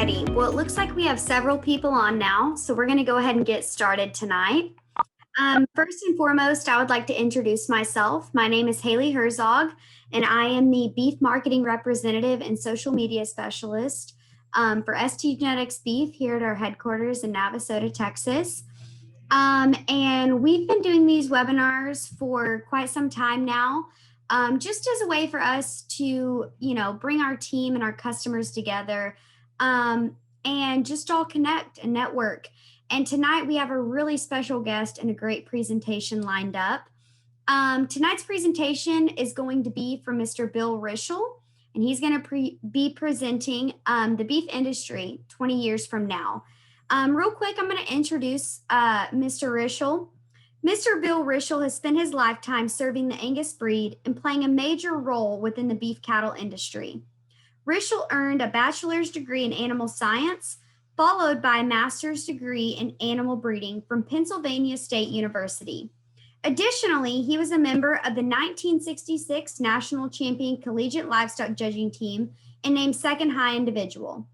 Alrighty, well, it looks like we have several people on now, so we're going to go ahead and get started tonight. First and foremost, I would like to introduce myself. My name is Haley Herzog, and I am the Beef Marketing Representative and Social Media Specialist for STgenetics Beef here at our headquarters in Navasota, Texas. And we've been doing these webinars for quite some time now, just as a way for us to, bring our team and our customers together and just all connect and network. And tonight we have a really special guest and a great presentation lined up. Tonight's presentation is going to be from Mr. Bill Rishel, and he's going to be presenting the beef industry 20 years from now. Real quick, I'm going to introduce Mr. Rishel. Mr. Bill Rishel has spent his lifetime serving the Angus breed and playing a major role within the beef cattle industry. Rishel earned a bachelor's degree in animal science, followed by a master's degree in animal breeding from Pennsylvania State University. Additionally, he was a member of the 1966 National Champion Collegiate Livestock Judging Team and named second high individual.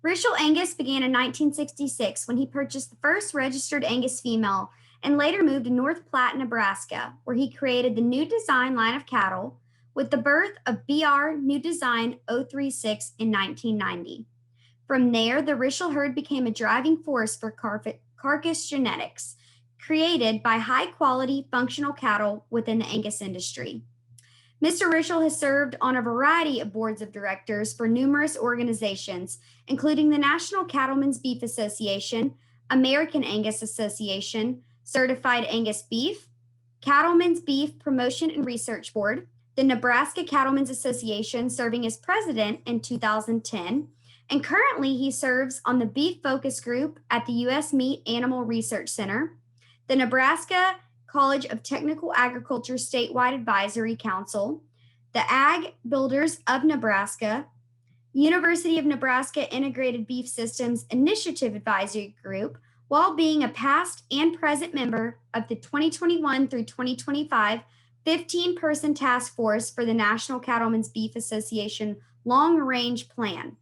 Rishel Angus began in 1966 when he purchased the first registered Angus female and later moved to North Platte, Nebraska, where he created the New Design line of cattle with the birth of BR New Design 036 in 1990. From there, the Rishel herd became a driving force for carcass genetics, created by high-quality functional cattle within the Angus industry. Mr. Rishel has served on a variety of boards of directors for numerous organizations, including the National Cattlemen's Beef Association, American Angus Association, Certified Angus Beef, Cattlemen's Beef Promotion and Research Board, the Nebraska Cattlemen's Association, serving as president in 2010, and currently he serves on the Beef Focus Group at the U.S. Meat Animal Research Center, the Nebraska College of Technical Agriculture Statewide Advisory Council, the Ag Builders of Nebraska, University of Nebraska Integrated Beef Systems Initiative Advisory Group, while being a past and present member of the 2021 through 2025 15-person task force for the National Cattlemen's Beef Association Long Range Plan.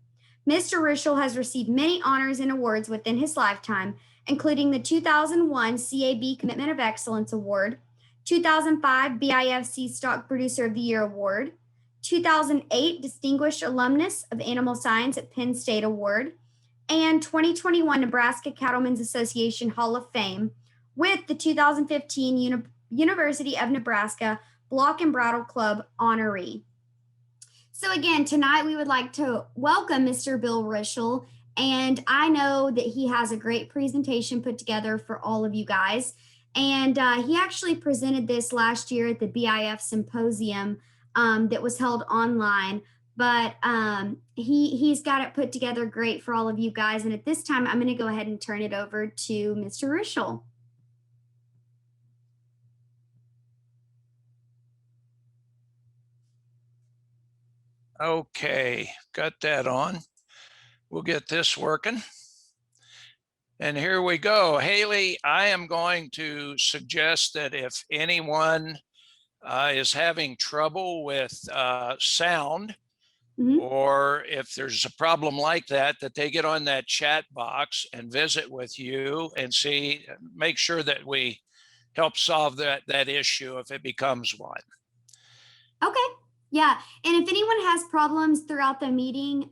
Mr. Rishel has received many honors and awards within his lifetime, including the 2001 CAB Commitment of Excellence Award, 2005 BIFC Stock Producer of the Year Award, 2008 Distinguished Alumnus of Animal Science at Penn State Award, and 2021 Nebraska Cattlemen's Association Hall of Fame with the 2015 University of Nebraska Block and Brattle Club honoree. So again, tonight we would like to welcome Mr. Bill Rishel, and I know that he has a great presentation put together for all of you guys. And he actually presented this last year at the BIF symposium that was held online, but he's got it put together great for all of you guys. And at this time, I'm going to go ahead and turn it over to Mr. Rishel. Okay, got that on. We'll get this working. And here we go. Haley, I am going to suggest that if anyone is having trouble with sound, or if there's a problem like that, that they get on that chat box and visit with you and make sure that we help solve that issue if it becomes one. Okay. Yeah, and if anyone has problems throughout the meeting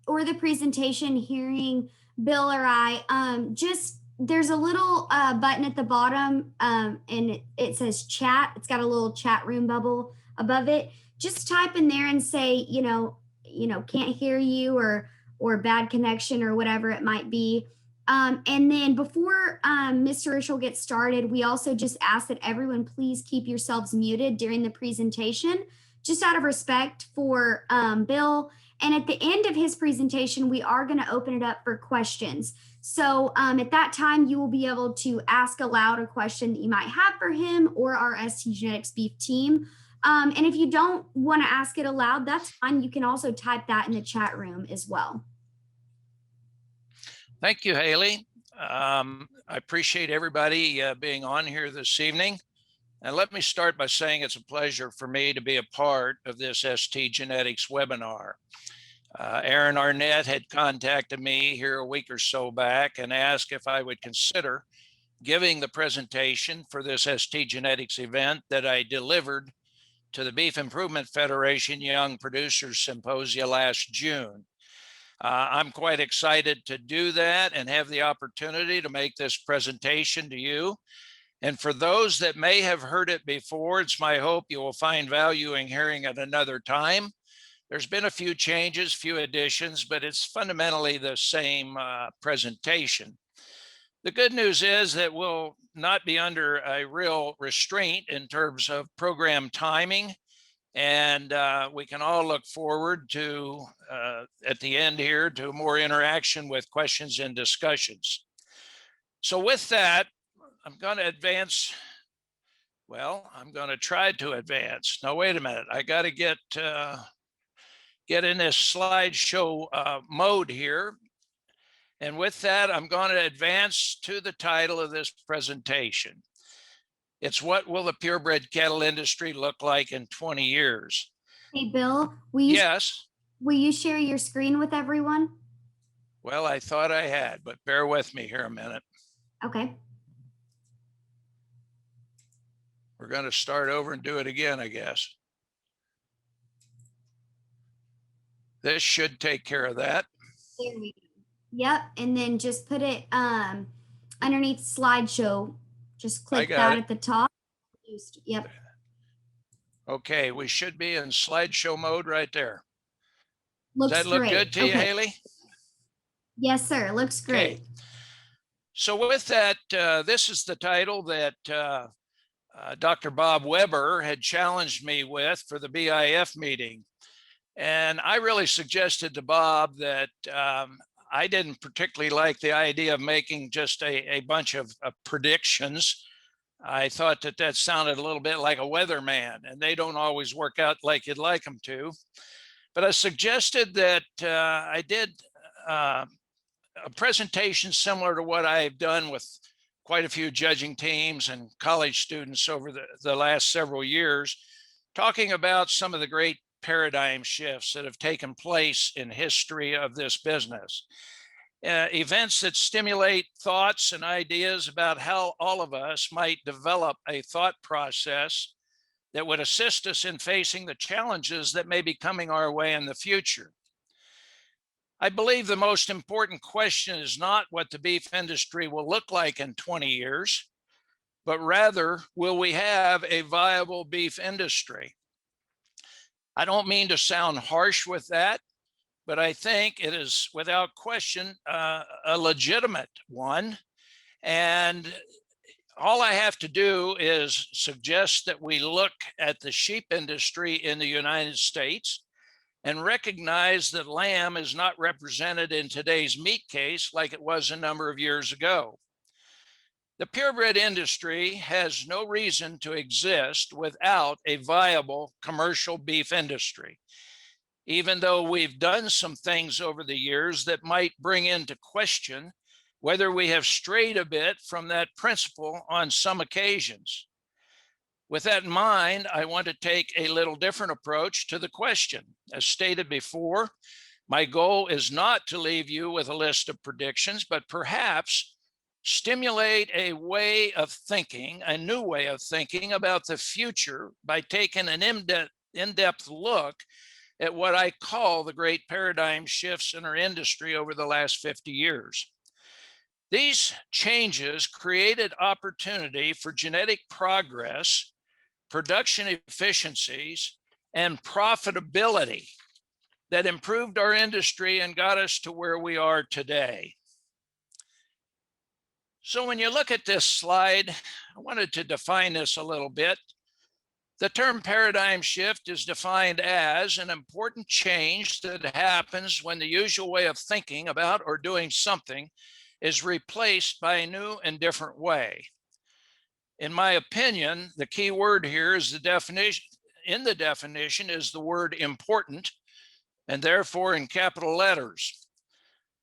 or the presentation hearing Bill or I, there's a little button at the bottom and it says chat. It's got a little chat room bubble above it. Just type in there and say, can't hear you or bad connection or whatever it might be. And then before Mr. Rishel gets started, we also just ask that everyone please keep yourselves muted during the presentation, just out of respect for Bill. And at the end of his presentation, we are going to open it up for questions. So at that time, you will be able to ask aloud a question that you might have for him or our STgenetics Beef team. And if you don't want to ask it aloud, that's fine. You can also type that in the chat room as well. Thank you, Haley. I appreciate everybody being on here this evening. And let me start by saying it's a pleasure for me to be a part of this STgenetics webinar. Aaron Arnett had contacted me here a week or so back and asked if I would consider giving the presentation for this STgenetics event that I delivered to the Beef Improvement Federation Young Producers Symposia last June. I'm quite excited to do that and have the opportunity to make this presentation to you. And for those that may have heard it before, it's my hope you will find value in hearing it another time. There's been a few changes, few additions, but it's fundamentally the same presentation. The good news is that we'll not be under a real restraint in terms of program timing. And we can all look forward to, at the end here, to more interaction with questions and discussions. So with that, I'm going to advance. Well, I'm going to try to advance. Now, wait a minute. I got to get in this slideshow mode here. And with that, I'm going to advance to the title of this presentation. It's What Will the Purebred Cattle Industry Look Like in 20 Years? Hey, Bill, Yes. Will you share your screen with everyone? Well, I thought I had, but bear with me here a minute. Okay. We're going to start over and do it again, I guess. This should take care of that. There we go. Yep, and then just put it underneath slideshow. Just click that at the top. Yep. Okay, we should be in slideshow mode right there. Looks Does that look great. good to you, Haley? Yes, sir. Looks great. Okay. So with that, this is the title that Dr. Bob Weber had challenged me with for the BIF meeting. And I really suggested to Bob that I didn't particularly like the idea of making just a bunch of predictions. I thought that sounded a little bit like a weatherman, and they don't always work out like you'd like them to. But I suggested that I did a presentation similar to what I've done with quite a few judging teams and college students over the last several years, talking about some of the great paradigm shifts that have taken place in history of this business. Events that stimulate thoughts and ideas about how all of us might develop a thought process that would assist us in facing the challenges that may be coming our way in the future. I believe the most important question is not what the beef industry will look like in 20 years, but rather, will we have a viable beef industry? I don't mean to sound harsh with that, but I think it is without question a legitimate one. And all I have to do is suggest that we look at the sheep industry in the United States and recognize that lamb is not represented in today's meat case like it was a number of years ago. The purebred industry has no reason to exist without a viable commercial beef industry, even though we've done some things over the years that might bring into question whether we have strayed a bit from that principle on some occasions. With that in mind, I want to take a little different approach to the question. As stated before, my goal is not to leave you with a list of predictions, but perhaps stimulate a way of thinking, a new way of thinking about the future by taking an in-depth look at what I call the great paradigm shifts in our industry over the last 50 years. These changes created opportunity for genetic progress, production efficiencies, and profitability that improved our industry and got us to where we are today. So when you look at this slide, I wanted to define this a little bit. The term paradigm shift is defined as an important change that happens when the usual way of thinking about or doing something is replaced by a new and different way. In my opinion, the key word here is the definition. In the definition is the word important, and therefore in capital letters.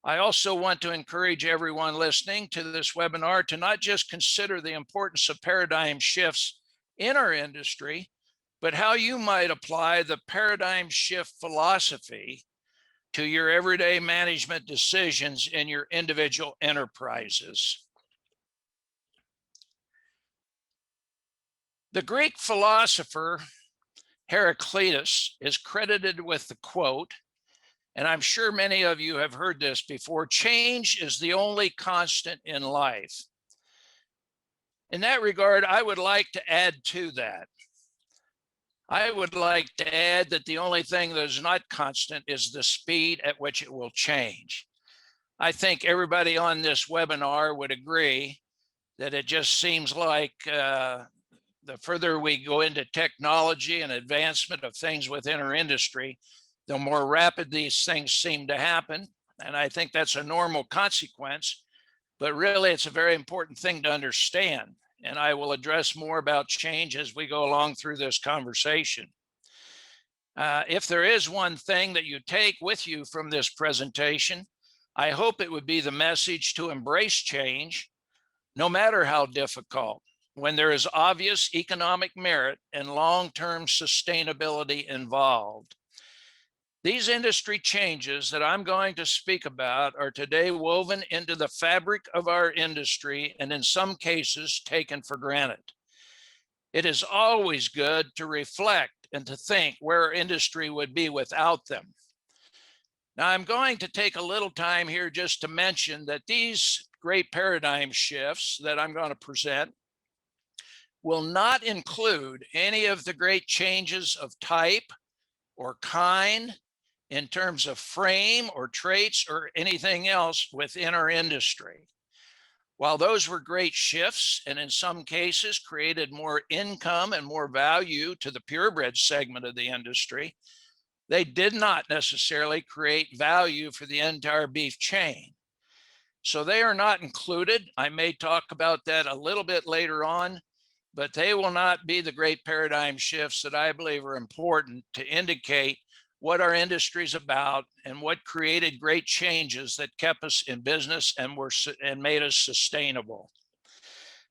I also want to encourage everyone listening to this webinar to not just consider the importance of paradigm shifts in our industry, but how you might apply the paradigm shift philosophy to your everyday management decisions in your individual enterprises. The Greek philosopher Heraclitus is credited with the quote, and I'm sure many of you have heard this before, "Change is the only constant in life." In that regard, I would like to add to that. I would like to add that the only thing that is not constant is the speed at which it will change. I think everybody on this webinar would agree that it just seems like the further we go into technology and advancement of things within our industry, the more rapid these things seem to happen. And I think that's a normal consequence, but really it's a very important thing to understand. And I will address more about change as we go along through this conversation. If there is one thing that you take with you from this presentation, I hope it would be the message to embrace change, no matter how difficult, when there is obvious economic merit and long-term sustainability involved. These industry changes that I'm going to speak about are today woven into the fabric of our industry and in some cases taken for granted. It is always good to reflect and to think where our industry would be without them. Now, I'm going to take a little time here just to mention that these great paradigm shifts that I'm going to present will not include any of the great changes of type or kind in terms of frame or traits or anything else within our industry. While those were great shifts and in some cases created more income and more value to the purebred segment of the industry, they did not necessarily create value for the entire beef chain. So they are not included. I may talk about that a little bit later on, but they will not be the great paradigm shifts that I believe are important to indicate what our industry is about and what created great changes that kept us in business and made us sustainable.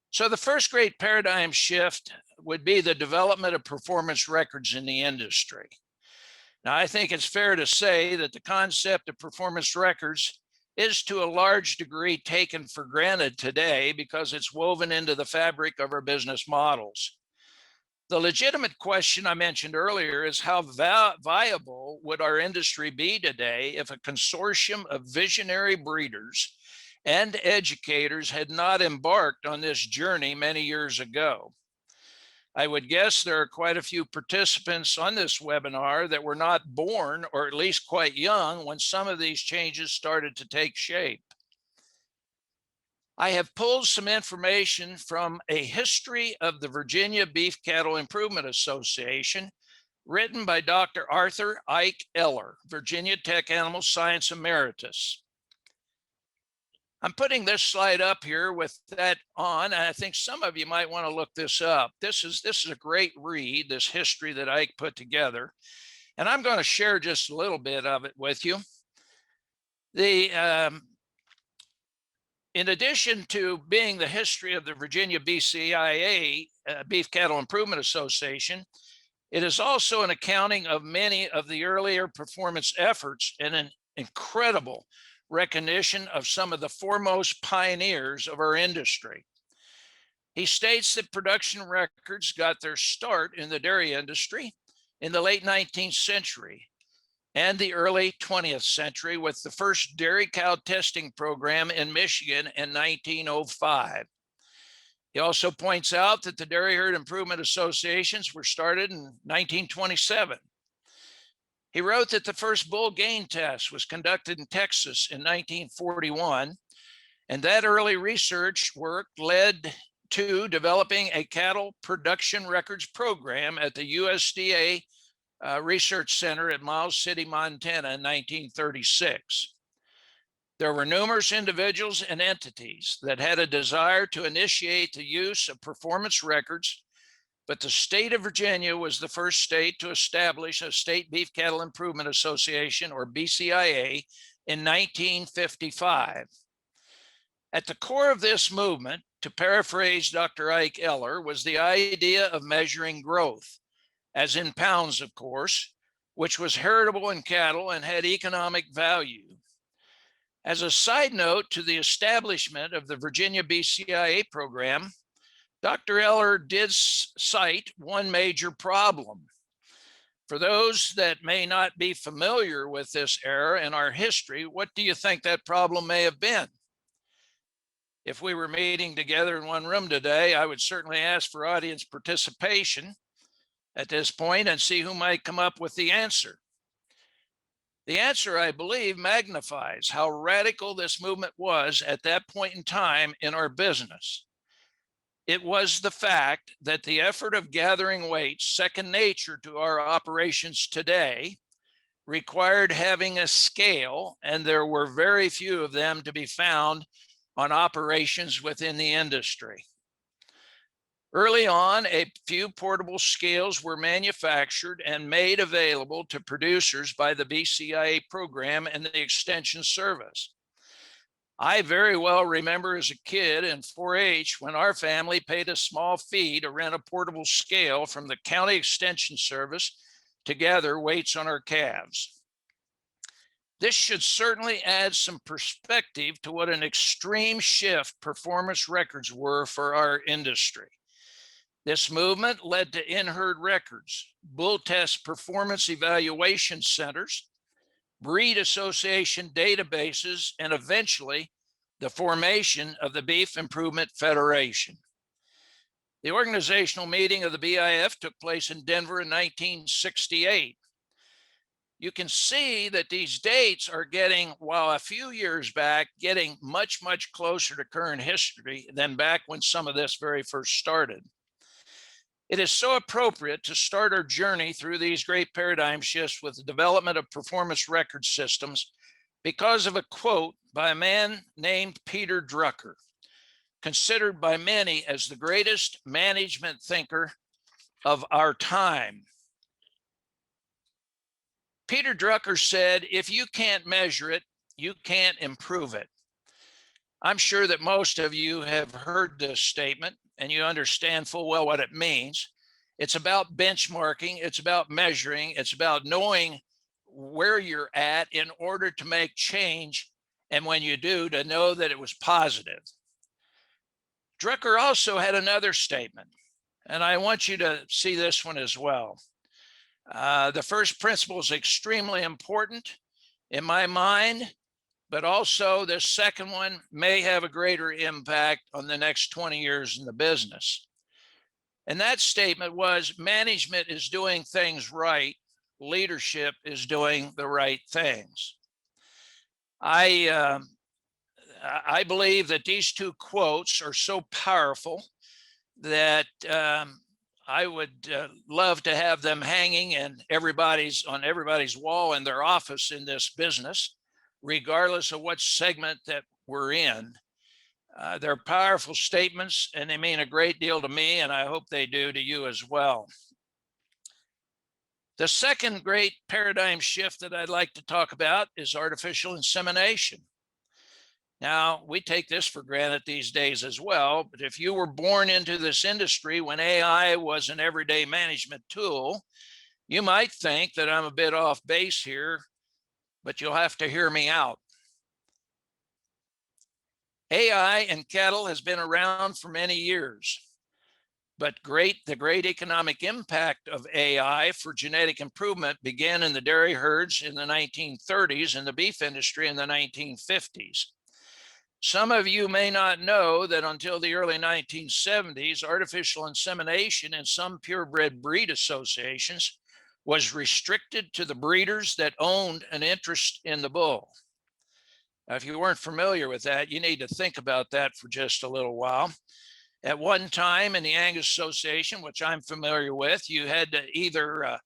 So the first great paradigm shift would be the development of performance records in the industry. Now, I think it's fair to say that the concept of performance records is to a large degree taken for granted today because it's woven into the fabric of our business models. The legitimate question I mentioned earlier is how viable would our industry be today if a consortium of visionary breeders and educators had not embarked on this journey many years ago? I would guess there are quite a few participants on this webinar that were not born, or at least quite young, when some of these changes started to take shape. I have pulled some information from a history of the Virginia Beef Cattle Improvement Association, written by Dr. Arthur Ike Eller, Virginia Tech Animal Science Emeritus. I'm putting this slide up here with that on, and I think some of you might want to look this up. This is a great read, this history that Ike put together, and I'm going to share just a little bit of it with you. In addition to being the history of the Virginia BCIA, Beef Cattle Improvement Association, it is also an accounting of many of the earlier performance efforts and an incredible recognition of some of the foremost pioneers of our industry. He states that production records got their start in the dairy industry in the late 19th century and the early 20th century with the first dairy cow testing program in Michigan in 1905. He also points out that the dairy herd improvement associations were started in 1927. He wrote that the first bull gain test was conducted in Texas in 1941, and that early research work led to developing a cattle production records program at the USDA Research Center at Miles City, Montana in 1936. There were numerous individuals and entities that had a desire to initiate the use of performance records, but the state of Virginia was the first state to establish a State Beef Cattle Improvement Association, or BCIA, in 1955. At the core of this movement, to paraphrase Dr. Ike Eller, was the idea of measuring growth, as in pounds, of course, which was heritable in cattle and had economic value. As a side note to the establishment of the Virginia BCIA program, Dr. Eller did cite one major problem. For those that may not be familiar with this era in our history, what do you think that problem may have been? If we were meeting together in one room today, I would certainly ask for audience participation at this point and see who might come up with the answer. The answer, I believe, magnifies how radical this movement was at that point in time in our business. It was the fact that the effort of gathering weights, second nature to our operations today, required having a scale, and there were very few of them to be found on operations within the industry. Early on, a few portable scales were manufactured and made available to producers by the BCIA program and the Extension Service. I very well remember as a kid in 4-H when our family paid a small fee to rent a portable scale from the County Extension Service to gather weights on our calves. This should certainly add some perspective to what an extreme shift performance records were for our industry. This movement led to in-herd records, bull test performance evaluation centers, breed association databases, and eventually the formation of the Beef Improvement Federation. The organizational meeting of the BIF took place in Denver in 1968. You can see that these dates are getting, while a few years back, getting much, much closer to current history than back when some of this very first started. It is so appropriate to start our journey through these great paradigm shifts with the development of performance record systems because of a quote by a man named Peter Drucker, considered by many as the greatest management thinker of our time. Peter Drucker said, "If you can't measure it, you can't improve it." I'm sure that most of you have heard this statement and you understand full well what it means. It's about benchmarking, it's about measuring, it's about knowing where you're at in order to make change, and when you do, to know that it was positive. Drucker also had another statement, and I want you to see this one as well. The first principle is extremely important in my mind, but also the second one may have a greater impact on the next 20 years in the business. And that statement was, management is doing things right, leadership is doing the right things. I believe that these two quotes are so powerful that I would love to have them hanging on everybody's wall in their office in this business, regardless of what segment that we're in. They're powerful statements and they mean a great deal to me, and I hope they do to you as well. The second great paradigm shift that I'd like to talk about is artificial insemination. Now, we take this for granted these days as well, but if you were born into this industry when AI was an everyday management tool, you might think that I'm a bit off base here, but you'll have to hear me out. AI in cattle has been around for many years, but the great economic impact of AI for genetic improvement began in the dairy herds in the 1930s and the beef industry in the 1950s. Some of you may not know that until the early 1970s, artificial insemination in some purebred breed associations was restricted to the breeders that owned an interest in the bull. Now, if you weren't familiar with that, you need to think about that for just a little while. At one time in the Angus Association, which I'm familiar with, you had to either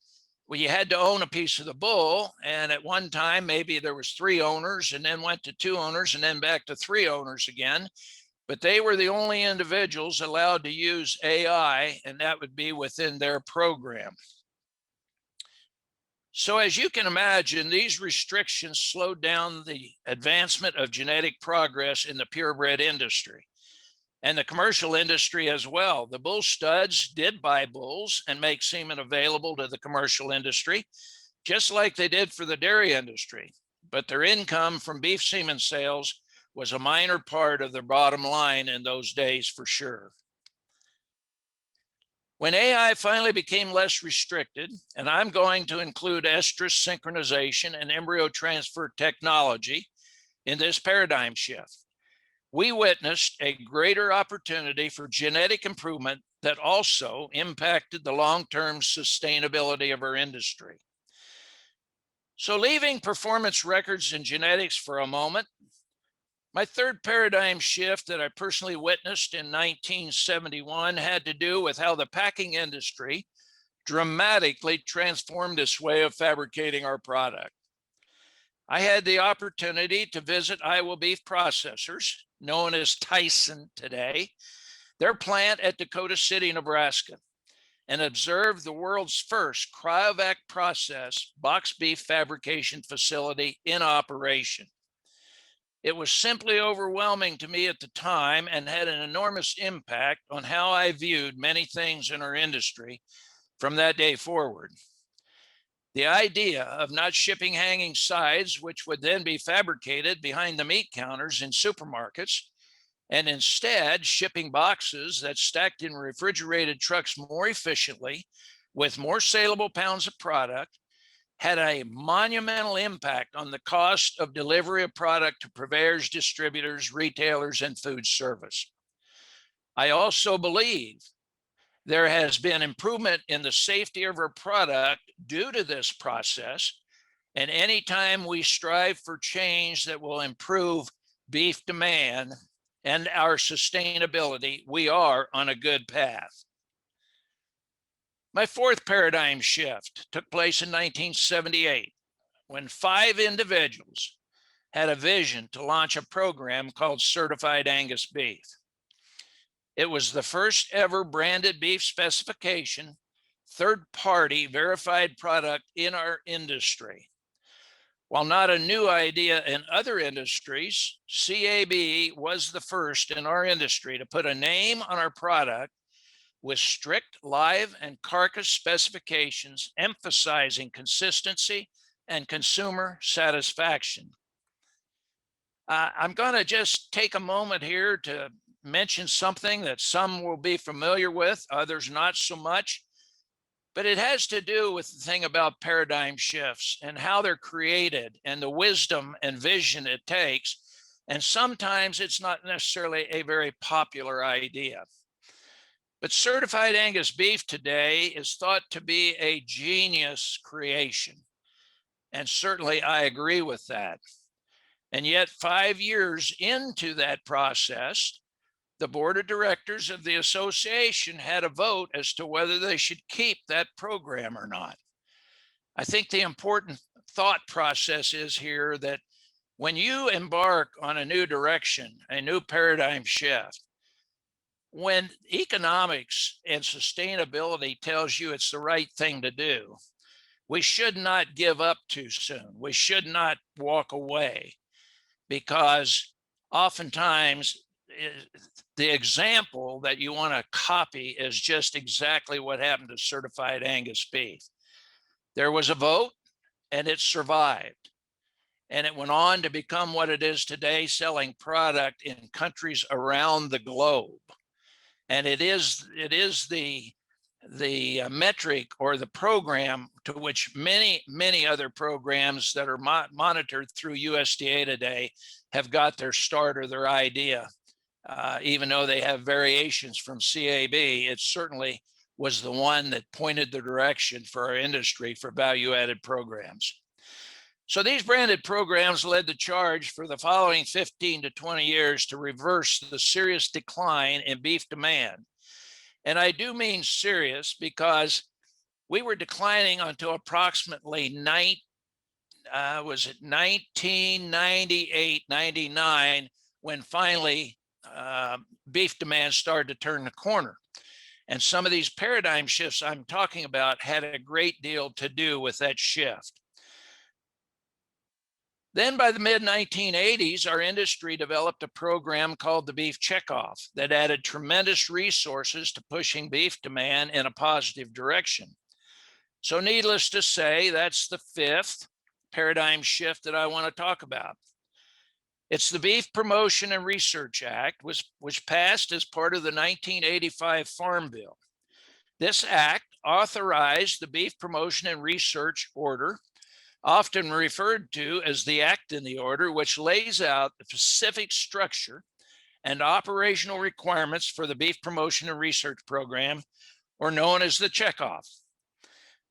you had to own a piece of the bull, and at one time maybe there was 3 owners, and then went to 2 owners, and then back to 3 owners again. But they were the only individuals allowed to use AI, and that would be within their program. So as you can imagine, these restrictions slowed down the advancement of genetic progress in the purebred industry and the commercial industry as well. The bull studs did buy bulls and make semen available to the commercial industry, just like they did for the dairy industry, but their income from beef semen sales was a minor part of their bottom line in those days for sure. When AI finally became less restricted, and I'm going to include estrus synchronization and embryo transfer technology in this paradigm shift, we witnessed a greater opportunity for genetic improvement that also impacted the long-term sustainability of our industry. So leaving performance records and genetics for a moment, my third paradigm shift that I personally witnessed in 1971 had to do with how the packing industry dramatically transformed its way of fabricating our product. I had the opportunity to visit Iowa Beef Processors, known as Tyson today, their plant at Dakota City, Nebraska, and observe the world's first cryovac process box beef fabrication facility in operation. It was simply overwhelming to me at the time and had an enormous impact on how I viewed many things in our industry from that day forward. The idea of not shipping hanging sides, which would then be fabricated behind the meat counters in supermarkets, and instead shipping boxes that stacked in refrigerated trucks more efficiently with more saleable pounds of product, had a monumental impact on the cost of delivery of product to purveyors, distributors, retailers, and food service. I also believe there has been improvement in the safety of our product due to this process. And anytime we strive for change that will improve beef demand and our sustainability, we are on a good path. My fourth paradigm shift took place in 1978 when 5 individuals had a vision to launch a program called Certified Angus Beef. It was the first ever branded beef specification, third-party verified product in our industry. While not a new idea in other industries, CAB was the first in our industry to put a name on our product with strict live and carcass specifications emphasizing consistency and consumer satisfaction. I'm going to just take a moment here to mention something that some will be familiar with, others not so much, but it has to do with the thing about paradigm shifts and how they're created and the wisdom and vision it takes. And sometimes it's not necessarily a very popular idea. But certified Angus beef today is thought to be a genius creation. And certainly I agree with that. And yet 5 years into that process, the board of directors of the association had a vote as to whether they should keep that program or not. I think the important thought process is here that when you embark on a new direction, a new paradigm shift, when economics and sustainability tells you it's the right thing to do, we should not give up too soon. We should not walk away, because oftentimes the example that you want to copy is just exactly what happened to certified Angus beef. There was a vote and it survived. And it went on to become what it is today, selling product in countries around the globe. And it is the metric or the program to which many other programs that are monitored through USDA today have got their start or their idea. Even though they have variations from CAB, it certainly was the one that pointed the direction for our industry for value-added programs. So these branded programs led the charge for the following 15 to 20 years to reverse the serious decline in beef demand. And I do mean serious, because we were declining until approximately 1998, 99, when finally beef demand started to turn the corner. And some of these paradigm shifts I'm talking about had a great deal to do with that shift. Then by the mid-1980s, our industry developed a program called the Beef Checkoff that added tremendous resources to pushing beef demand in a positive direction. So needless to say, that's the fifth paradigm shift that I want to talk about. It's the Beef Promotion and Research Act, which passed as part of the 1985 Farm Bill. This act authorized the Beef Promotion and Research Order, often referred to as the Act in the Order, which lays out the specific structure and operational requirements for the Beef Promotion and Research Program, or known as the Checkoff.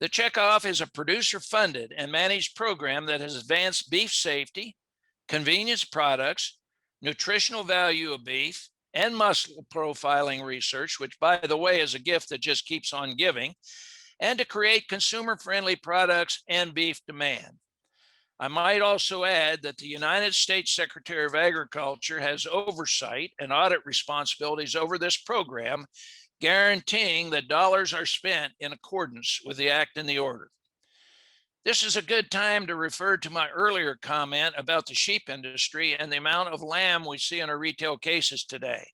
The Checkoff is a producer-funded and managed program that has advanced beef safety, convenience products, nutritional value of beef, and muscle profiling research, which, by the way, is a gift that just keeps on giving, and to create consumer-friendly products and beef demand. I might also add that the United States Secretary of Agriculture has oversight and audit responsibilities over this program, guaranteeing that dollars are spent in accordance with the Act and the Order. This is a good time to refer to my earlier comment about the sheep industry and the amount of lamb we see in our retail cases today.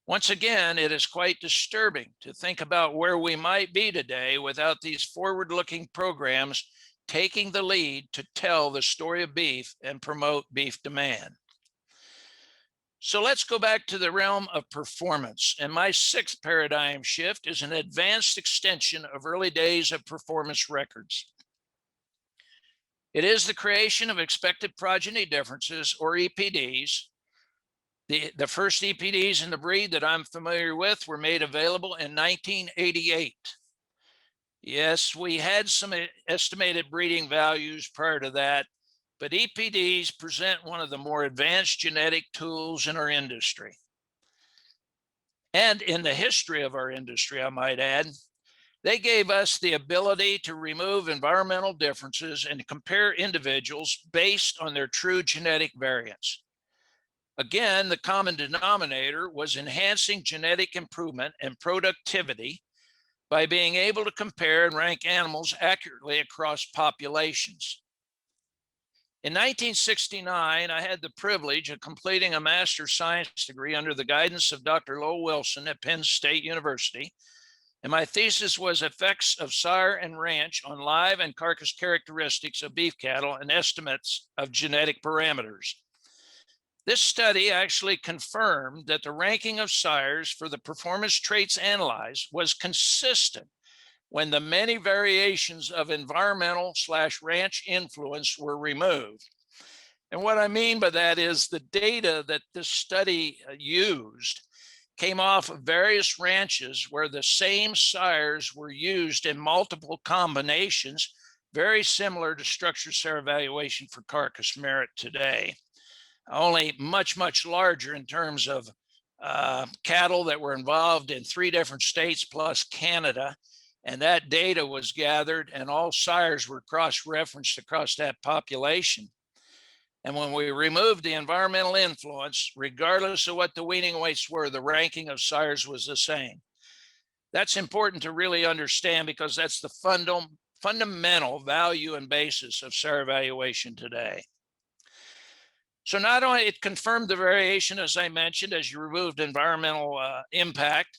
Once again, it is quite disturbing to think about where we might be today without these forward-looking programs taking the lead to tell the story of beef and promote beef demand. So let's go back to the realm of performance. And my sixth paradigm shift is an advanced extension of early days of performance records. It is the creation of expected progeny differences, or EPDs. The first EPDs in the breed that I'm familiar with were made available in 1988. Yes, we had some estimated breeding values prior to that, but EPDs present one of the more advanced genetic tools in our industry. And in the history of our industry, I might add, they gave us the ability to remove environmental differences and compare individuals based on their true genetic variants. Again, the common denominator was enhancing genetic improvement and productivity by being able to compare and rank animals accurately across populations. In 1969, I had the privilege of completing a master's science degree under the guidance of Dr. Lowell Wilson at Penn State University. And my thesis was effects of sire and ranch on live and carcass characteristics of beef cattle and estimates of genetic parameters. This study actually confirmed that the ranking of sires for the performance traits analyzed was consistent when the many variations of environmental/ranch influence were removed. And what I mean by that is the data that this study used came off of various ranches where the same sires were used in multiple combinations, very similar to structured sire evaluation for carcass merit today, only much, much larger in terms of cattle that were involved in 3 different states plus Canada. And that data was gathered and all sires were cross-referenced across that population. And when we removed the environmental influence, regardless of what the weaning weights were, the ranking of sires was the same. That's important to really understand because that's the fundamental value and basis of sire evaluation today. So not only it confirmed the variation, as I mentioned, as you removed environmental impact,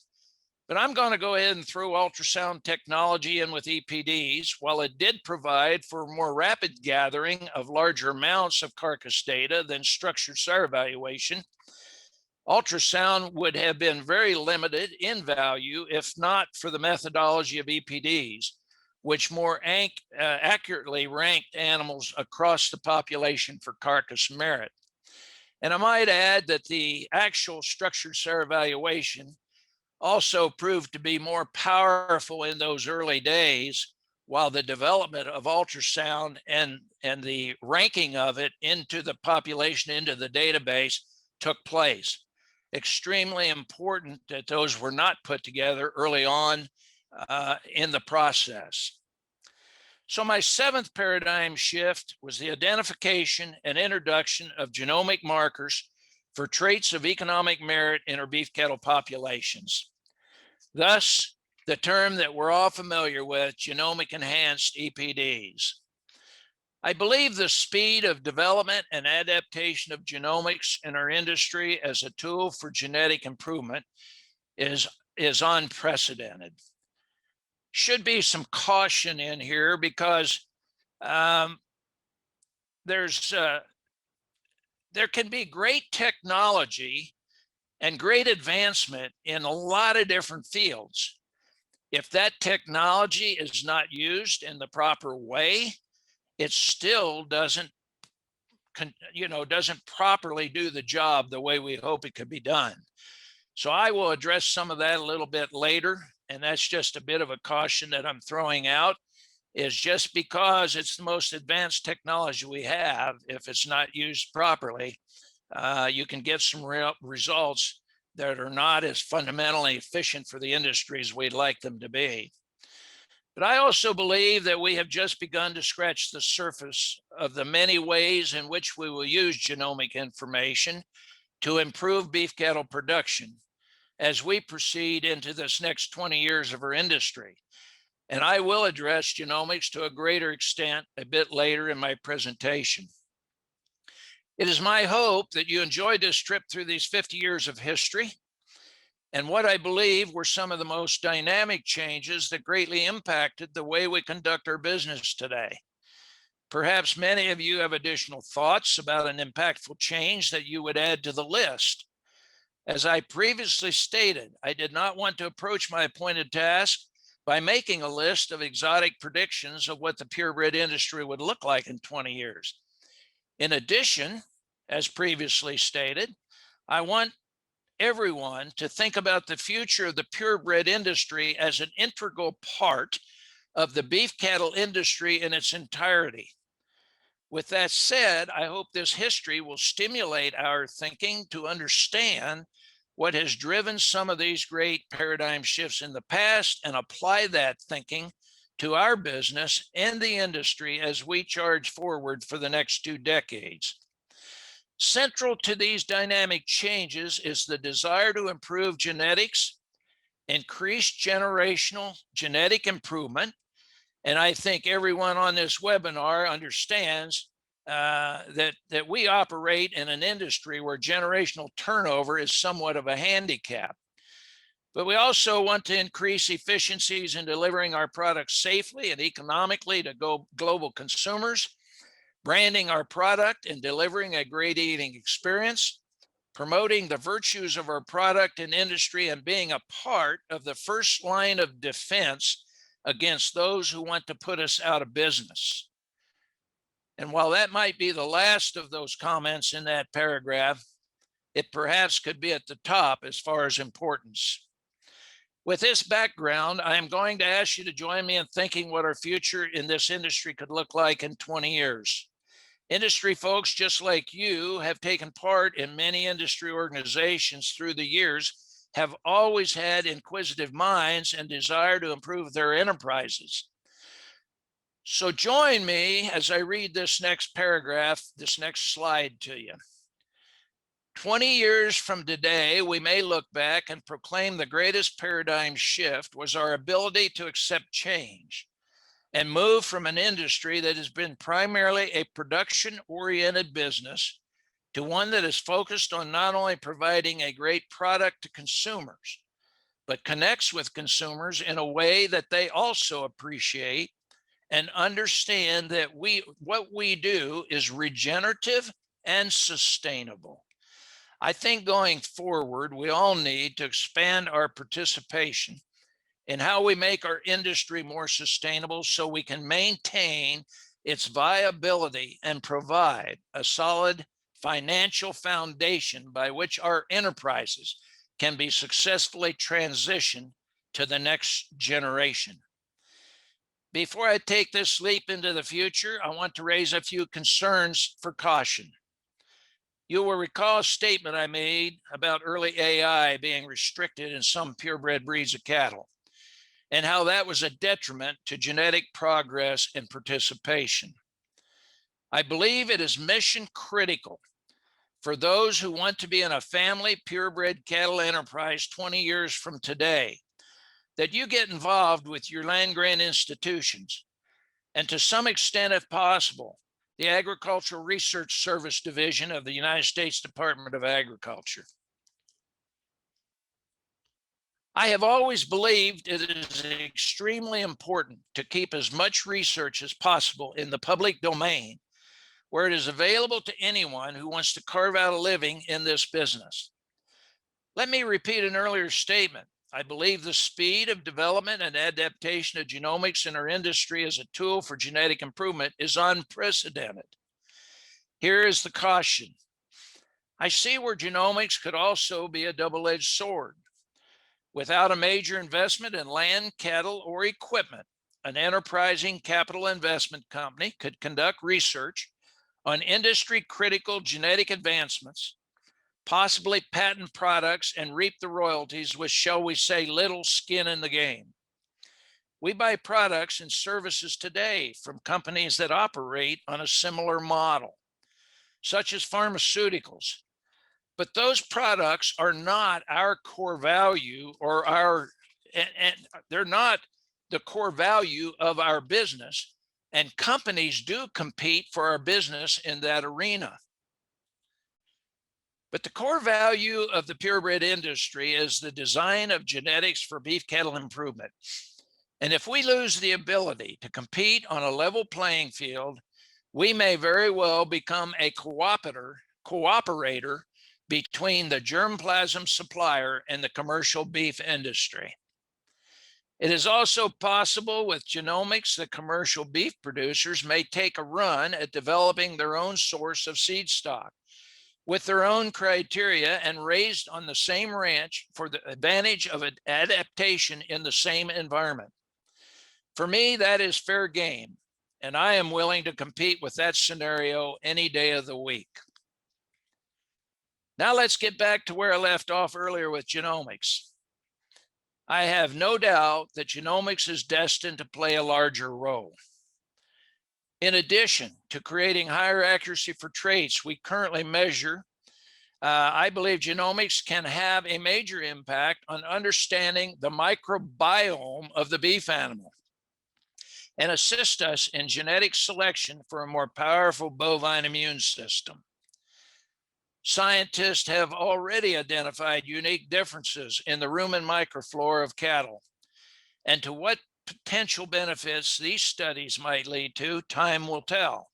but I'm going to go ahead and throw ultrasound technology in with EPDs. While it did provide for more rapid gathering of larger amounts of carcass data than structured sire evaluation, ultrasound would have been very limited in value if not for the methodology of EPDs, which more accurately ranked animals across the population for carcass merit. And I might add that the actual structured sire evaluation also proved to be more powerful in those early days, while the development of ultrasound and the ranking of it into the population, into the database took place. Extremely important that those were not put together early on in the process. So my seventh paradigm shift was the identification and introduction of genomic markers for traits of economic merit in our beef cattle populations. Thus, the term that we're all familiar with, genomic enhanced EPDs. I believe the speed of development and adaptation of genomics in our industry as a tool for genetic improvement is unprecedented. should be some caution in here because there can be great technology and great advancement in a lot of different fields. If that technology is not used in the proper way, it still doesn't properly do the job the way we hope it could be done. So I will address some of that a little bit later, and that's just a bit of a caution that I'm throwing out, is just because it's the most advanced technology we have, if it's not used properly, you can get some real results that are not as fundamentally efficient for the industry as we'd like them to be. But I also believe that we have just begun to scratch the surface of the many ways in which we will use genomic information to improve beef cattle production as we proceed into this next 20 years of our industry. And I will address genomics to a greater extent a bit later in my presentation. It is my hope that you enjoyed this trip through these 50 years of history and what I believe were some of the most dynamic changes that greatly impacted the way we conduct our business today. Perhaps many of you have additional thoughts about an impactful change that you would add to the list. As I previously stated, I did not want to approach my appointed task by making a list of exotic predictions of what the purebred industry would look like in 20 years. In addition, as previously stated, I want everyone to think about the future of the purebred industry as an integral part of the beef cattle industry in its entirety. With that said, I hope this history will stimulate our thinking to understand what has driven some of these great paradigm shifts in the past and apply that thinking to our business and the industry as we charge forward for the next 2 decades. Central to these dynamic changes is the desire to improve genetics, increase generational genetic improvement, and I think everyone on this webinar understands that we operate in an industry where generational turnover is somewhat of a handicap. But we also want to increase efficiencies in delivering our products safely and economically to global consumers, branding our product and delivering a great eating experience, promoting the virtues of our product and industry, and being a part of the first line of defense against those who want to put us out of business. And while that might be the last of those comments in that paragraph, it perhaps could be at the top as far as importance. With this background, I am going to ask you to join me in thinking what our future in this industry could look like in 20 years. Industry folks just like you have taken part in many industry organizations through the years, have always had inquisitive minds and desire to improve their enterprises. So join me as I read this next paragraph, this next slide to you. 20 years from today, we may look back and proclaim the greatest paradigm shift was our ability to accept change and move from an industry that has been primarily a production-oriented business to one that is focused on not only providing a great product to consumers, but connects with consumers in a way that they also appreciate and understand that what we do is regenerative and sustainable. I think going forward, we all need to expand our participation in how we make our industry more sustainable so we can maintain its viability and provide a solid financial foundation by which our enterprises can be successfully transitioned to the next generation. Before I take this leap into the future, I want to raise a few concerns for caution. You will recall a statement I made about early AI being restricted in some purebred breeds of cattle, and how that was a detriment to genetic progress and participation. I believe it is mission critical for those who want to be in a family purebred cattle enterprise 20 years from today that you get involved with your land grant institutions, and to some extent, if possible, the Agricultural Research Service Division of the United States Department of Agriculture. I have always believed it is extremely important to keep as much research as possible in the public domain, where it is available to anyone who wants to carve out a living in this business. Let me repeat an earlier statement. I believe the speed of development and adaptation of genomics in our industry as a tool for genetic improvement is unprecedented. Here is the caution. I see where genomics could also be a double-edged sword. Without a major investment in land, cattle, or equipment, an enterprising capital investment company could conduct research on industry-critical genetic advancements, possibly patent products, and reap the royalties with, shall we say, little skin in the game. We buy products and services today from companies that operate on a similar model, such as pharmaceuticals. But those products are not our core value and they're not the core value of our business. And companies do compete for our business in that arena. But the core value of the purebred industry is the design of genetics for beef cattle improvement. And if we lose the ability to compete on a level playing field, we may very well become a cooperator between the germplasm supplier and the commercial beef industry. It is also possible with genomics that commercial beef producers may take a run at developing their own source of seed stock with their own criteria and raised on the same ranch for the advantage of an adaptation in the same environment. For me, that is fair game, and I am willing to compete with that scenario any day of the week. Now let's get back to where I left off earlier with genomics. I have no doubt that genomics is destined to play a larger role. In addition to creating higher accuracy for traits we currently measure, I believe genomics can have a major impact on understanding the microbiome of the beef animal and assist us in genetic selection for a more powerful bovine immune system. Scientists have already identified unique differences in the rumen microflora of cattle, and to what potential benefits these studies might lead to, time will tell.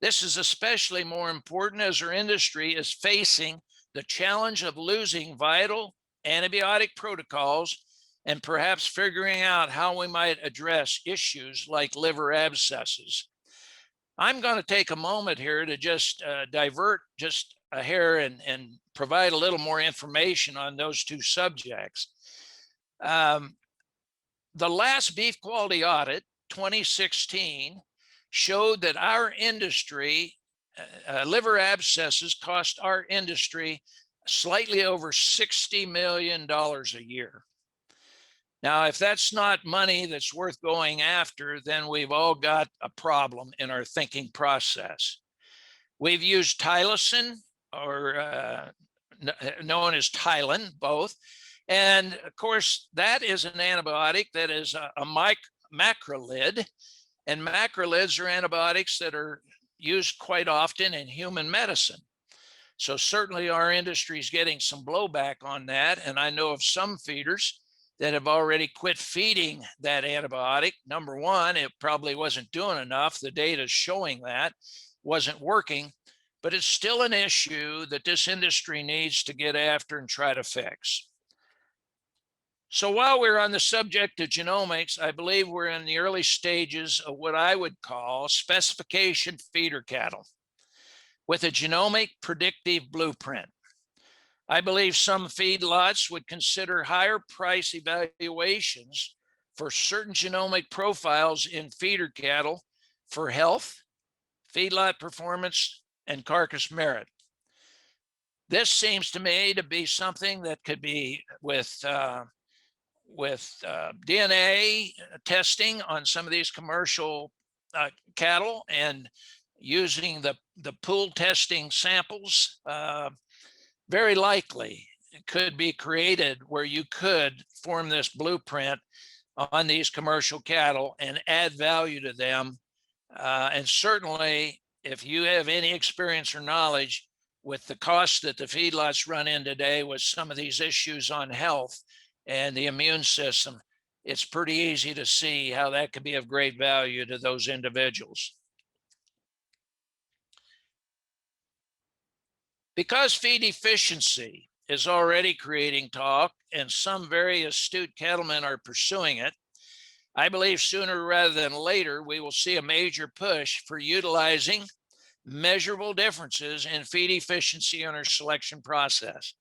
This is especially more important as our industry is facing the challenge of losing vital antibiotic protocols and perhaps figuring out how we might address issues like liver abscesses. I'm going to take a moment here to just divert just a hair and provide a little more information on those two subjects. The last beef quality audit, 2016, showed that our industry, liver abscesses cost our industry slightly over $60 million a year. Now, if that's not money that's worth going after, then we've all got a problem in our thinking process. We've used Tylosin, or known as Tylen, both. And of course, that is an antibiotic that is a macrolide. And macrolides are antibiotics that are used quite often in human medicine. So certainly our industry is getting some blowback on that. And I know of some feeders that have already quit feeding that antibiotic. Number one, it probably wasn't doing enough. The data is showing that wasn't working, but it's still an issue that this industry needs to get after and try to fix. So while we're on the subject of genomics, I believe we're in the early stages of what I would call specification feeder cattle with a genomic predictive blueprint. I believe some feedlots would consider higher price evaluations for certain genomic profiles in feeder cattle for health, feedlot performance, and carcass merit. This seems to me to be something that could be with DNA testing on some of these commercial cattle and using the pool testing samples, very likely it could be created where you could form this blueprint on these commercial cattle and add value to them. And certainly, if you have any experience or knowledge with the costs that the feedlots run in today with some of these issues on health, and the immune system, it's pretty easy to see how that could be of great value to those individuals. Because feed efficiency is already creating talk and some very astute cattlemen are pursuing it, I believe sooner rather than later, we will see a major push for utilizing measurable differences in feed efficiency in our selection process.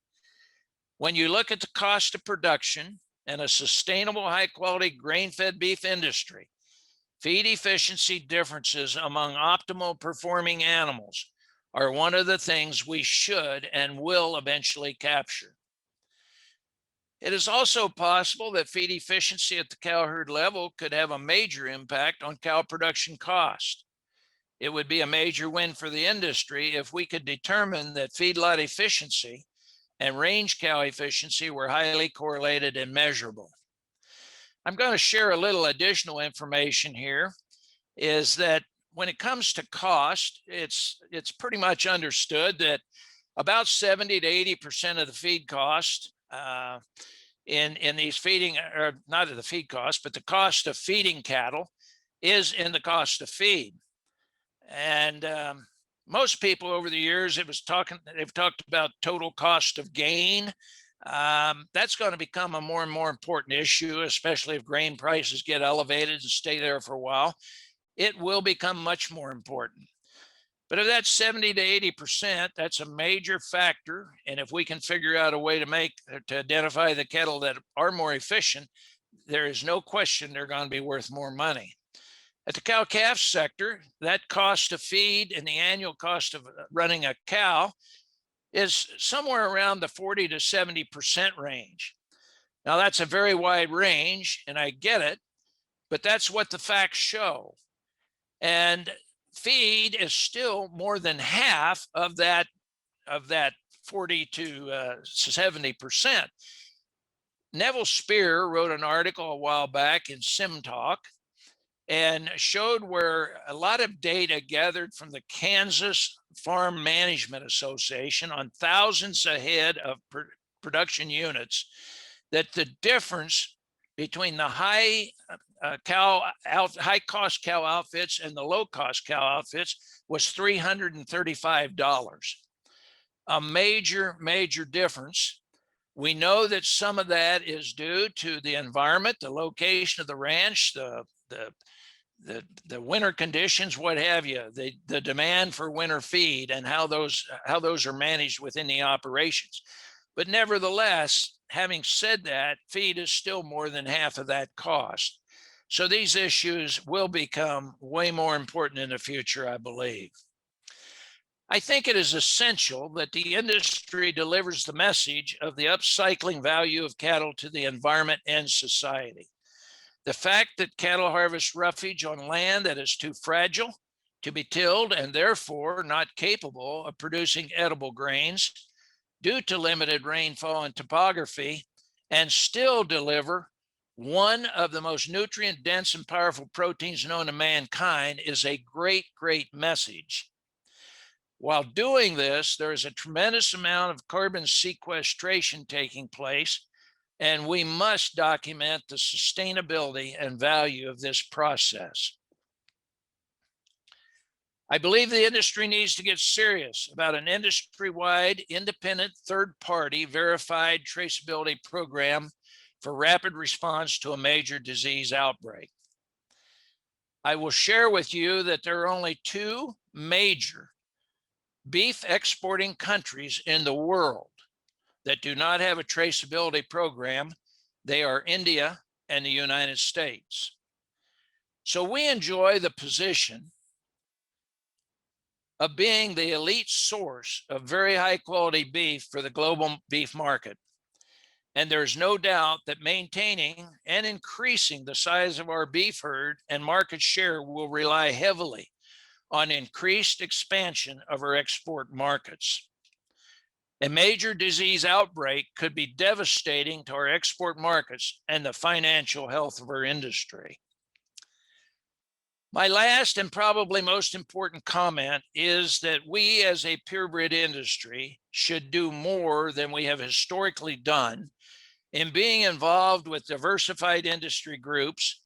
When you look at the cost of production and a sustainable high quality grain-fed beef industry, feed efficiency differences among optimal performing animals are one of the things we should and will eventually capture. It is also possible that feed efficiency at the cow herd level could have a major impact on cow production cost. It would be a major win for the industry if we could determine that feedlot efficiency and range cow efficiency were highly correlated and measurable. I'm going to share a little additional information here, is that when it comes to cost, it's pretty much understood that about 70 to 80% of the feed cost in these feeding, or not of the feed cost, but the cost of feeding cattle is in the cost of feed. And most people over the years, they've talked about total cost of gain. That's going to become a more and more important issue, especially if grain prices get elevated and stay there for a while. It will become much more important. But if that's 70 to 80%, that's a major factor. And if we can figure out a way to identify the cattle that are more efficient, there is no question they're going to be worth more money. At the cow-calf sector, that cost of feed and the annual cost of running a cow is somewhere around the 40 to 70% range. Now, that's a very wide range, and I get it, but that's what the facts show. And feed is still more than half of that 40 to 70%. Neville Spear wrote an article a while back in SimTalk and showed where a lot of data gathered from the Kansas Farm Management Association on thousands a head of production units, that the difference between the high cost cow outfits and the low cost cow outfits was $335. A major difference. We know that some of that is due to the environment, the location of the ranch, the winter conditions, what have you, the demand for winter feed, and how those are managed within the operations. But nevertheless, having said that, feed is still more than half of that cost. So these issues will become way more important in the future, I believe. I think it is essential that the industry delivers the message of the upcycling value of cattle to the environment and society. The fact that cattle harvest roughage on land that is too fragile to be tilled and therefore not capable of producing edible grains due to limited rainfall and topography, and still deliver one of the most nutrient dense and powerful proteins known to mankind is a great message. While doing this, there is a tremendous amount of carbon sequestration taking place, and we must document the sustainability and value of this process. I believe the industry needs to get serious about an industry-wide, independent, third-party verified traceability program for rapid response to a major disease outbreak. I will share with you that there are only two major beef exporting countries in the world that do not have a traceability program. They are India and the United States. So we enjoy the position of being the elite source of very high quality beef for the global beef market. And there's no doubt that maintaining and increasing the size of our beef herd and market share will rely heavily on increased expansion of our export markets. A major disease outbreak could be devastating to our export markets and the financial health of our industry. My last and probably most important comment is that we as a purebred industry should do more than we have historically done in being involved with diversified industry groups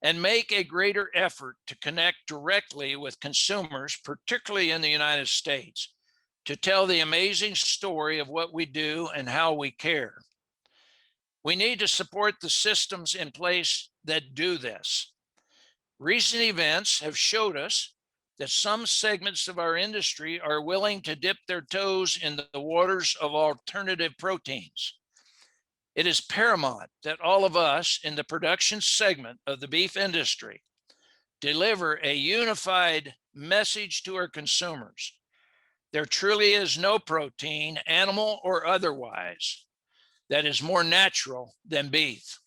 and make a greater effort to connect directly with consumers, particularly in the United States, to tell the amazing story of what we do and how we care. We need to support the systems in place that do this. Recent events have showed us that some segments of our industry are willing to dip their toes in the waters of alternative proteins. It is paramount that all of us in the production segment of the beef industry deliver a unified message to our consumers. There truly is no protein, animal or otherwise, that is more natural than beef.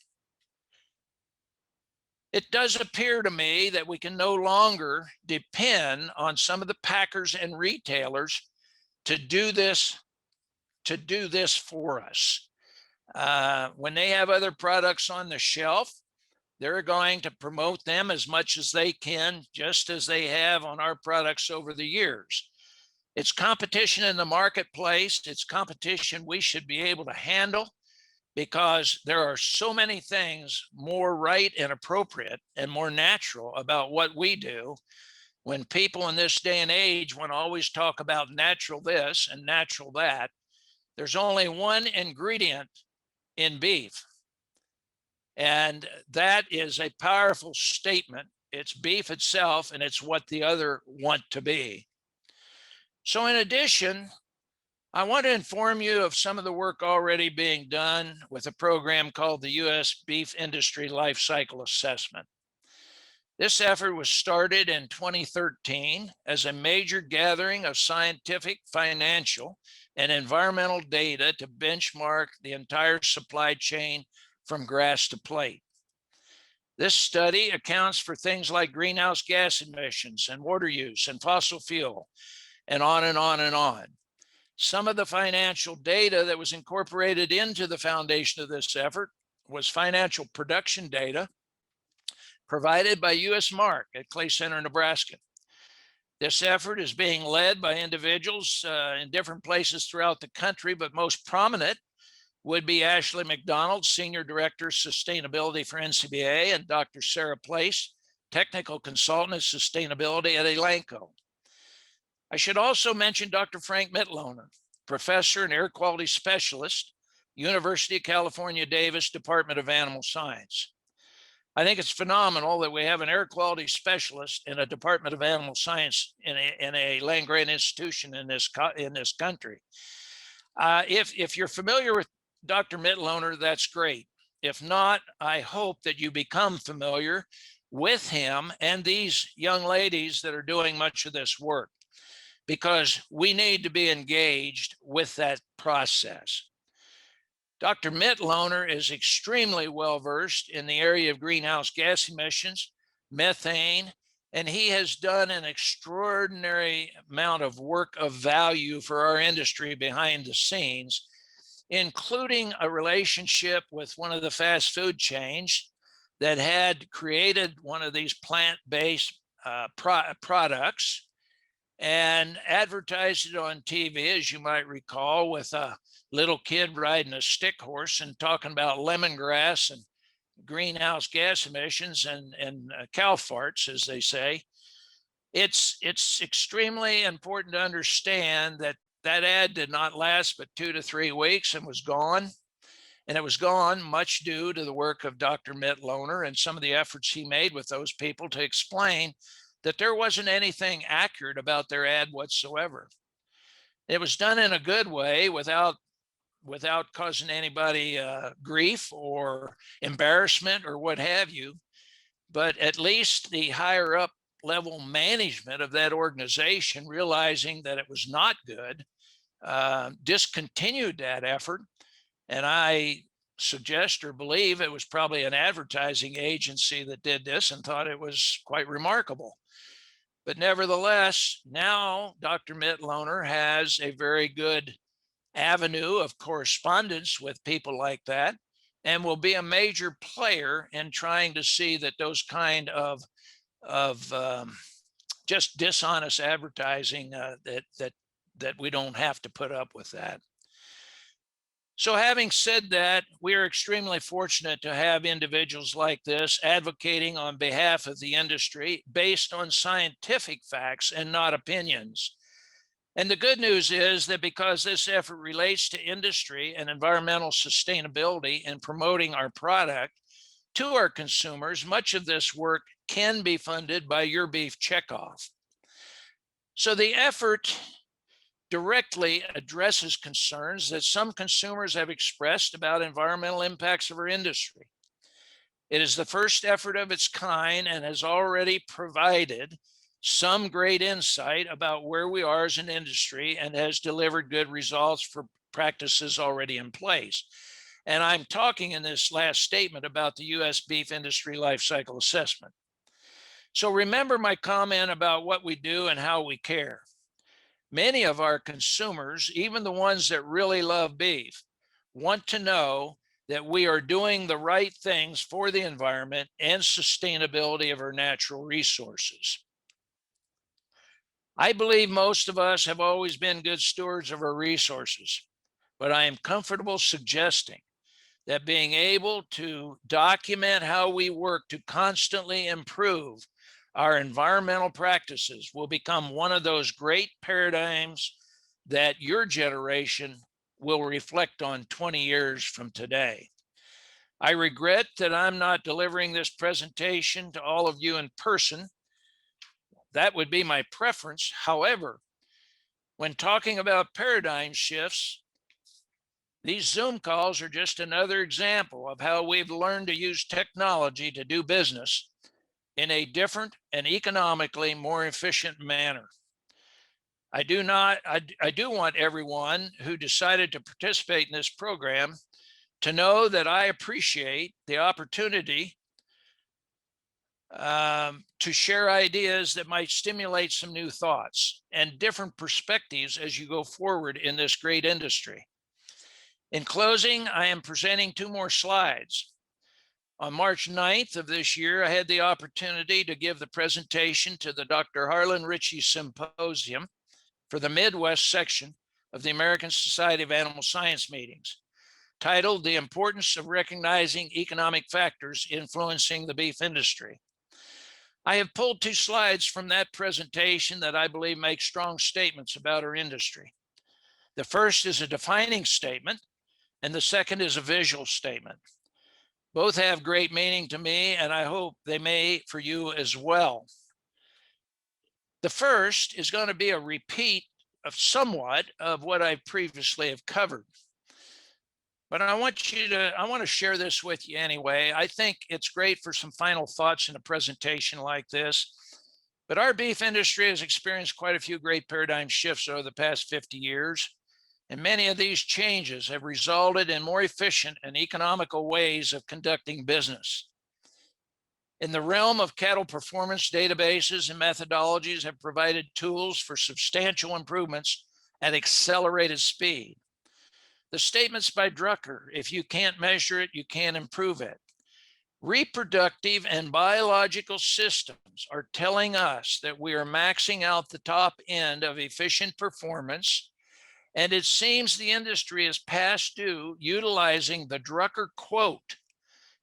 It does appear to me that we can no longer depend on some of the packers and retailers to do this for us. When they have other products on the shelf, they're going to promote them as much as they can, just as they have on our products over the years. It's competition in the marketplace. It's competition we should be able to handle, because there are so many things more right and appropriate and more natural about what we do. When people in this day and age want to always talk about natural this and natural that, there's only one ingredient in beef, and that is a powerful statement. It's beef itself, and it's what the other want to be. So in addition, I want to inform you of some of the work already being done with a program called the U.S. Beef Industry Life Cycle Assessment. This effort was started in 2013 as a major gathering of scientific, financial, and environmental data to benchmark the entire supply chain from grass to plate. This study accounts for things like greenhouse gas emissions and water use and fossil fuel, and on and on and on. Some of the financial data that was incorporated into the foundation of this effort was financial production data provided by U.S. Mark at Clay Center, Nebraska. This effort is being led by individuals in different places throughout the country, but most prominent would be Ashley McDonald, Senior Director, Sustainability for NCBA, and Dr. Sarah Place, Technical Consultant of Sustainability at Elanco. I should also mention Dr. Frank Mitloehner, Professor and Air Quality Specialist, University of California, Davis, Department of Animal Science. I think it's phenomenal that we have an air quality specialist in a Department of Animal Science in a land-grant institution in this country. If you're familiar with Dr. Mitloehner, that's great. If not, I hope that you become familiar with him and these young ladies that are doing much of this work, because we need to be engaged with that process. Dr. Mitloehner is extremely well-versed in the area of greenhouse gas emissions, methane, and he has done an extraordinary amount of work of value for our industry behind the scenes, including a relationship with one of the fast food chains that had created one of these plant-based products and advertised it on TV, as you might recall, with a little kid riding a stick horse and talking about lemongrass and greenhouse gas emissions and cow farts, as they say. It's extremely important to understand that that ad did not last but 2 to 3 weeks and was gone. And it was gone much due to the work of Dr. Mitloehner and some of the efforts he made with those people to explain that there wasn't anything accurate about their ad whatsoever. It was done in a good way without causing anybody grief or embarrassment or what have you. But at least the higher up level management of that organization, realizing that it was not good, discontinued that effort. And I suggest or believe it was probably an advertising agency that did this and thought it was quite remarkable. But nevertheless, now Dr. Mitloehner has a very good avenue of correspondence with people like that, and will be a major player in trying to see that those kind of just dishonest advertising that we don't have to put up with that. So having said that, we are extremely fortunate to have individuals like this advocating on behalf of the industry based on scientific facts and not opinions. And the good news is that because this effort relates to industry and environmental sustainability and promoting our product to our consumers, much of this work can be funded by your beef checkoff. So the effort directly addresses concerns that some consumers have expressed about environmental impacts of our industry. It is the first effort of its kind and has already provided some great insight about where we are as an industry and has delivered good results for practices already in place. And I'm talking in this last statement about the U.S. beef industry life cycle assessment. So remember my comment about what we do and how we care. Many of our consumers, even the ones that really love beef, want to know that we are doing the right things for the environment and sustainability of our natural resources. I believe most of us have always been good stewards of our resources, but I am comfortable suggesting that being able to document how we work to constantly improve our environmental practices will become one of those great paradigms that your generation will reflect on 20 years from today. I regret that I'm not delivering this presentation to all of you in person. That would be my preference. However, when talking about paradigm shifts, these Zoom calls are just another example of how we've learned to use technology to do business in a different and economically more efficient manner. I do want everyone who decided to participate in this program to know that I appreciate the opportunity to share ideas that might stimulate some new thoughts and different perspectives as you go forward in this great industry. In closing, I am presenting two more slides. On March 9th of this year, I had the opportunity to give the presentation to the Dr. Harlan Ritchie Symposium for the Midwest section of the American Society of Animal Science meetings, titled The Importance of Recognizing Economic Factors Influencing the Beef Industry. I have pulled two slides from that presentation that I believe make strong statements about our industry. The first is a defining statement, and the second is a visual statement. Both have great meaning to me, and I hope they may for you as well. The first is going to be a repeat of somewhat of what I previously have covered. But I want to share this with you anyway. I think it's great for some final thoughts in a presentation like this. But our beef industry has experienced quite a few great paradigm shifts over the past 50 years. And many of these changes have resulted in more efficient and economical ways of conducting business. In the realm of cattle performance, databases and methodologies have provided tools for substantial improvements at accelerated speed. The statements by Drucker, if you can't measure it, you can't improve it. Reproductive and biological systems are telling us that we are maxing out the top end of efficient performance. And it seems the industry is past due utilizing the Drucker quote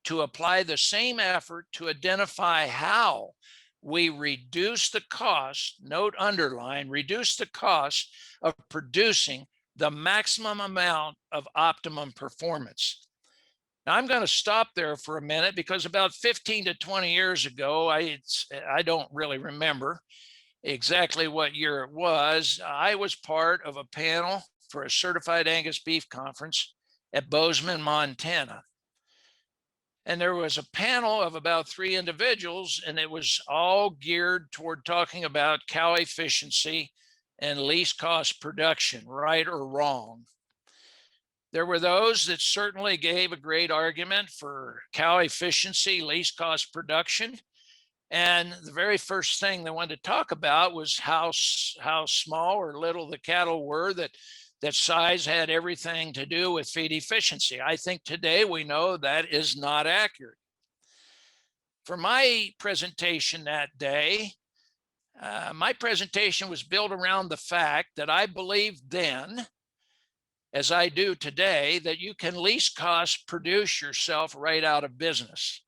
to apply the same effort to identify how we reduce the cost, note underline, reduce the cost of producing the maximum amount of optimum performance. Now I'm going to stop there for a minute because about 15 to 20 years ago, I don't really remember exactly what year it was. I was part of a panel for a certified Angus beef conference at Bozeman, Montana. And there was a panel of about 3 individuals, and it was all geared toward talking about cow efficiency and least cost production, right or wrong. There were those that certainly gave a great argument for cow efficiency, least cost production. And the very first thing they wanted to talk about was how small or little the cattle were, that size had everything to do with feed efficiency. I think today we know that is not accurate. For my presentation that day, my presentation was built around the fact that I believed then, as I do today, that you can least cost produce yourself right out of business.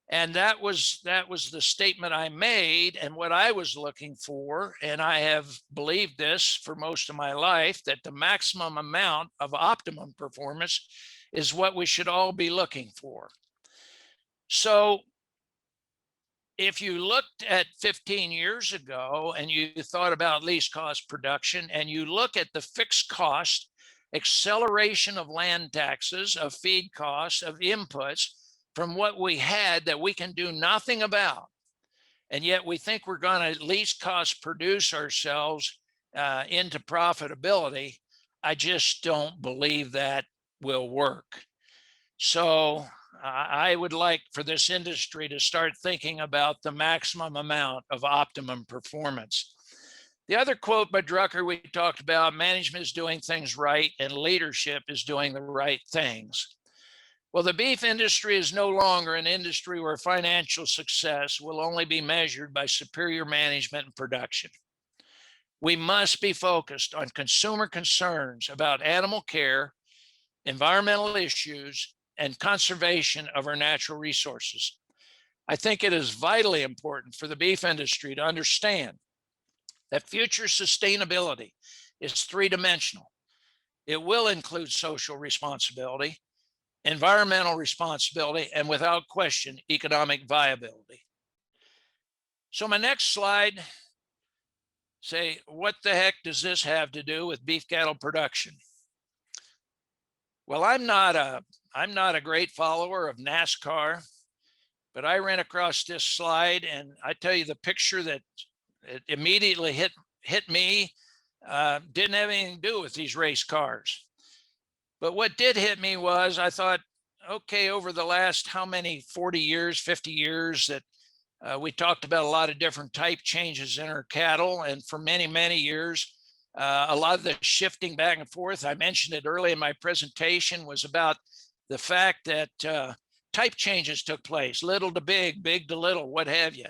And that was the statement I made and what I was looking for. And I have believed this for most of my life, that the maximum amount of optimum performance is what we should all be looking for. So if you looked at 15 years ago and you thought about least cost production, and you look at the fixed cost acceleration of land taxes, of feed costs, of inputs from what we had that we can do nothing about, and yet we think we're going to least cost produce ourselves into profitability, I just don't believe that will work. So I would like for this industry to start thinking about the maximum amount of optimum performance. The other quote by Drucker we talked about, management is doing things right and leadership is doing the right things. Well, the beef industry is no longer an industry where financial success will only be measured by superior management and production. We must be focused on consumer concerns about animal care, environmental issues, and conservation of our natural resources. I think it is vitally important for the beef industry to understand that future sustainability is three-dimensional. It will include social responsibility, environmental responsibility, and without question, economic viability. So my next slide, say, what the heck does this have to do with beef cattle production? Well, I'm not a great follower of NASCAR, but I ran across this slide, and I tell you, the picture that it immediately hit me didn't have anything to do with these race cars. But what did hit me was, I thought, okay, over the last how many 40 years, 50 years, that we talked about a lot of different type changes in our cattle, and for many, many years, a lot of the shifting back and forth, I mentioned it early in my presentation, was about the fact that type changes took place, little to big, big to little, what have you.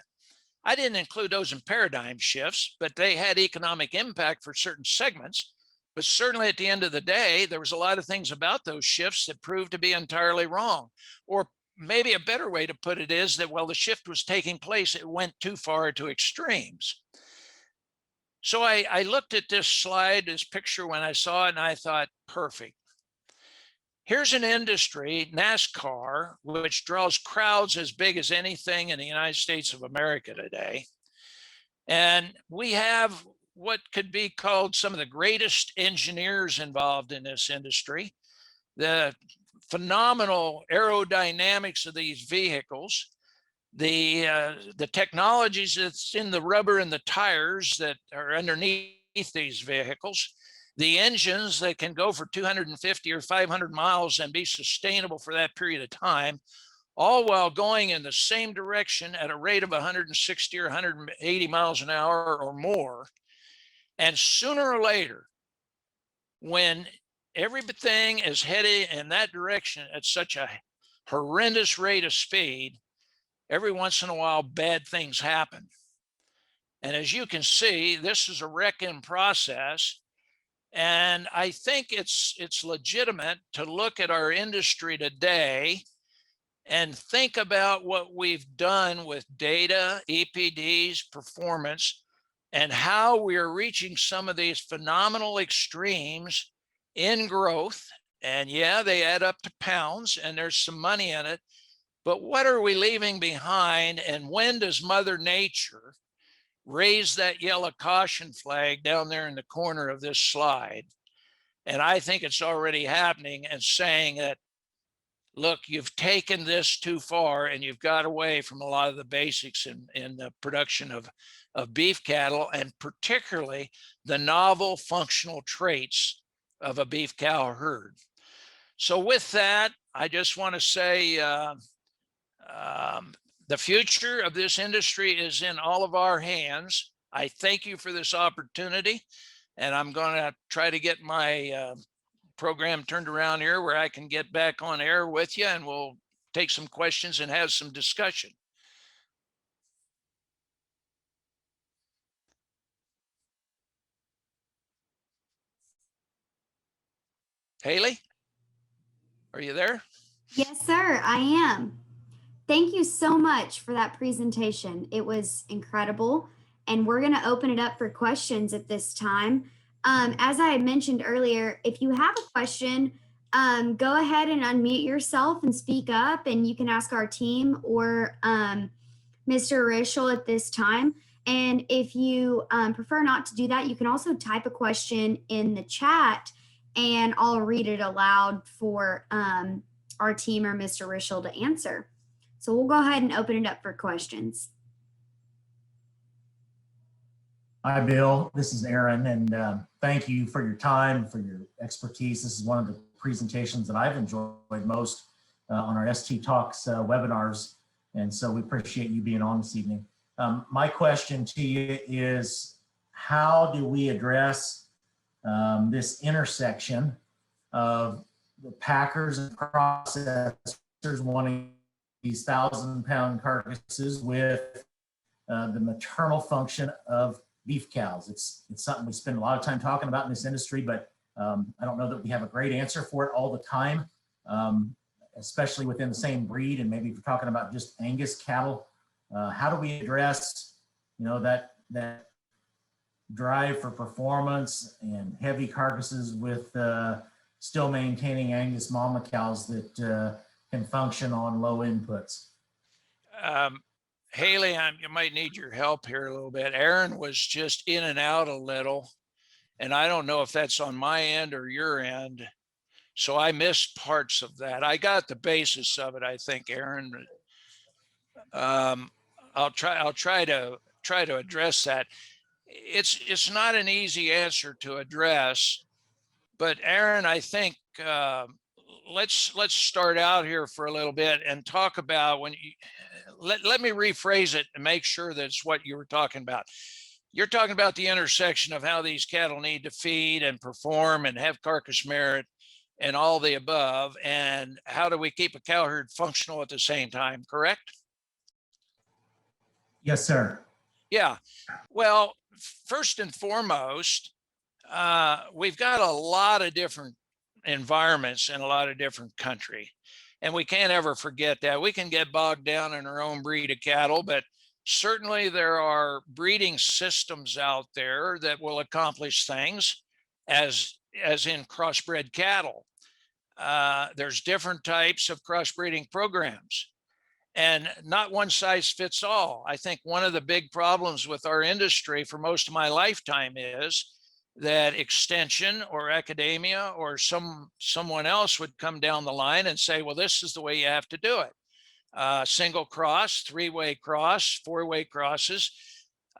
I didn't include those in paradigm shifts, but they had economic impact for certain segments. But certainly at the end of the day, there was a lot of things about those shifts that proved to be entirely wrong. Or maybe a better way to put it is that while the shift was taking place, it went too far to extremes. So I looked at this slide, this picture, when I saw it, and I thought, perfect. Here's an industry, NASCAR, which draws crowds as big as anything in the United States of America today. And we have what could be called some of the greatest engineers involved in this industry. The phenomenal aerodynamics of these vehicles, the technologies that's in the rubber and the tires that are underneath these vehicles, the engines that can go for 250 or 500 miles and be sustainable for that period of time, all while going in the same direction at a rate of 160 or 180 miles an hour or more. And sooner or later, when everything is headed in that direction at such a horrendous rate of speed, every once in a while, bad things happen. And as you can see, this is a wreck-in process. And I think it's legitimate to look at our industry today and think about what we've done with data, EPDs, performance, and how we are reaching some of these phenomenal extremes in growth. And yeah, they add up to pounds and there's some money in it. But what are we leaving behind? And when does Mother Nature raise that yellow caution flag down there in the corner of this slide? And I think it's already happening, and saying that, look, you've taken this too far and you've got away from a lot of the basics in the production of beef cattle, and particularly the novel functional traits of a beef cow herd. So with that, I just want to say the future of this industry is in all of our hands. I thank you for this opportunity, and I'm going to try to get my program turned around here where I can get back on air with you, and we'll take some questions and have some discussion. Haley, are you there? Yes, sir, I am. Thank you so much for that presentation. It was incredible. And we're going to open it up for questions at this time. As I had mentioned earlier, if you have a question, go ahead and unmute yourself and speak up, and you can ask our team or Mr. Rishel at this time. And if you prefer not to do that, you can also type a question in the chat and I'll read it aloud for our team or Mr. Rishel to answer. So we'll go ahead and open it up for questions. Hi, Bill. This is Aaron, and thank you for your time, for your expertise. This is one of the presentations that I've enjoyed most on our STalks webinars, and so we appreciate you being on this evening. My question to you is, how do we address this intersection of the packers and processors wanting these 1,000-pound carcasses with the maternal function of beef cows? It's something we spend a lot of time talking about in this industry, but I don't know that we have a great answer for it all the time, especially within the same breed. And maybe if we're talking about just Angus cattle, how do we address, that drive for performance and heavy carcasses with still maintaining Angus mama cows that can function on low inputs? Haley, you might need your help here a little bit. Aaron was just in and out a little, and I don't know if that's on my end or your end. So I missed parts of that. I got the basis of it, I think, Aaron. I'll try to address that. It's not an easy answer to address, but Aaron, I think let's start out here for a little bit and talk about when you let me rephrase it and make sure that's what you were talking about. You're talking about the intersection of how these cattle need to feed and perform and have carcass merit and all the above, and how do we keep a cow herd functional at the same time, correct? Yes, sir. Yeah. Well, first and foremost, we've got a lot of different environments in a lot of different country. And we can't ever forget that. We can get bogged down in our own breed of cattle, but certainly there are breeding systems out there that will accomplish things as in crossbred cattle. There's different types of crossbreeding programs, and not one size fits all. I think one of the big problems with our industry for most of my lifetime is that extension or academia or someone else would come down the line and say, well, this is the way you have to do it. Single cross, three-way cross, four-way crosses.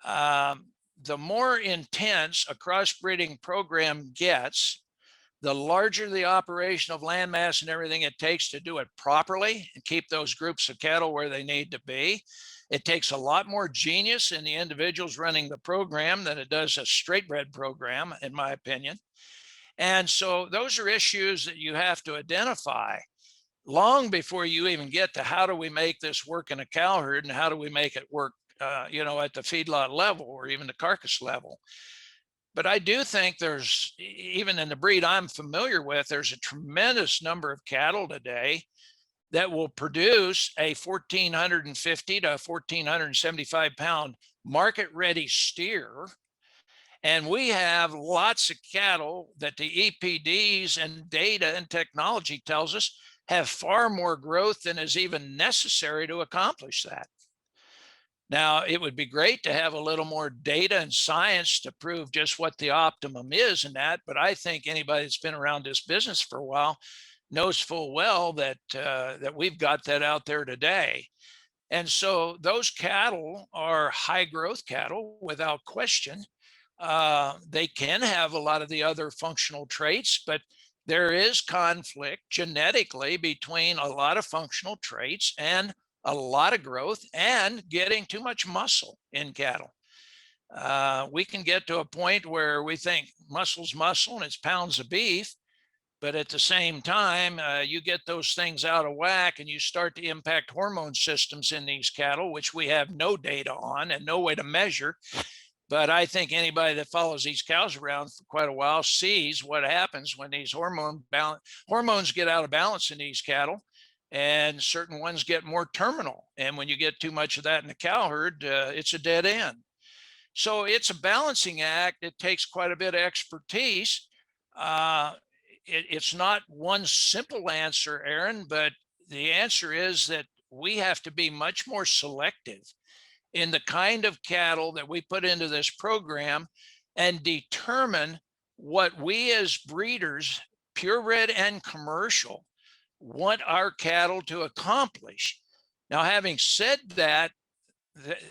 The more intense a crossbreeding program gets, the larger the operation of land mass and everything it takes to do it properly and keep those groups of cattle where they need to be. It takes a lot more genius in the individuals running the program than it does a straight bred program, in my opinion. And so those are issues that you have to identify long before you even get to how do we make this work in a cow herd and how do we make it work, at the feedlot level or even the carcass level. But I do think there's, even in the breed I'm familiar with, there's a tremendous number of cattle today that will produce a 1,450 to 1,475 pound market ready steer. And we have lots of cattle that the EPDs and data and technology tells us have far more growth than is even necessary to accomplish that. Now, it would be great to have a little more data and science to prove just what the optimum is in that, but I think anybody that's been around this business for a while knows full well that that we've got that out there today. And so those cattle are high growth cattle without question. They can have a lot of the other functional traits, but there is conflict genetically between a lot of functional traits and a lot of growth and getting too much muscle in cattle. We can get to a point where we think muscle's muscle and it's pounds of beef, but at the same time, you get those things out of whack and you start to impact hormone systems in these cattle, which we have no data on and no way to measure. But I think anybody that follows these cows around for quite a while sees what happens when these hormones get out of balance in these cattle, and certain ones get more terminal. And when you get too much of that in the cow herd, it's a dead end. So it's a balancing act. It takes quite a bit of expertise. It's not one simple answer, Aaron, but the answer is that we have to be much more selective in the kind of cattle that we put into this program and determine what we as breeders, purebred and commercial, want our cattle to accomplish. Now, having said that,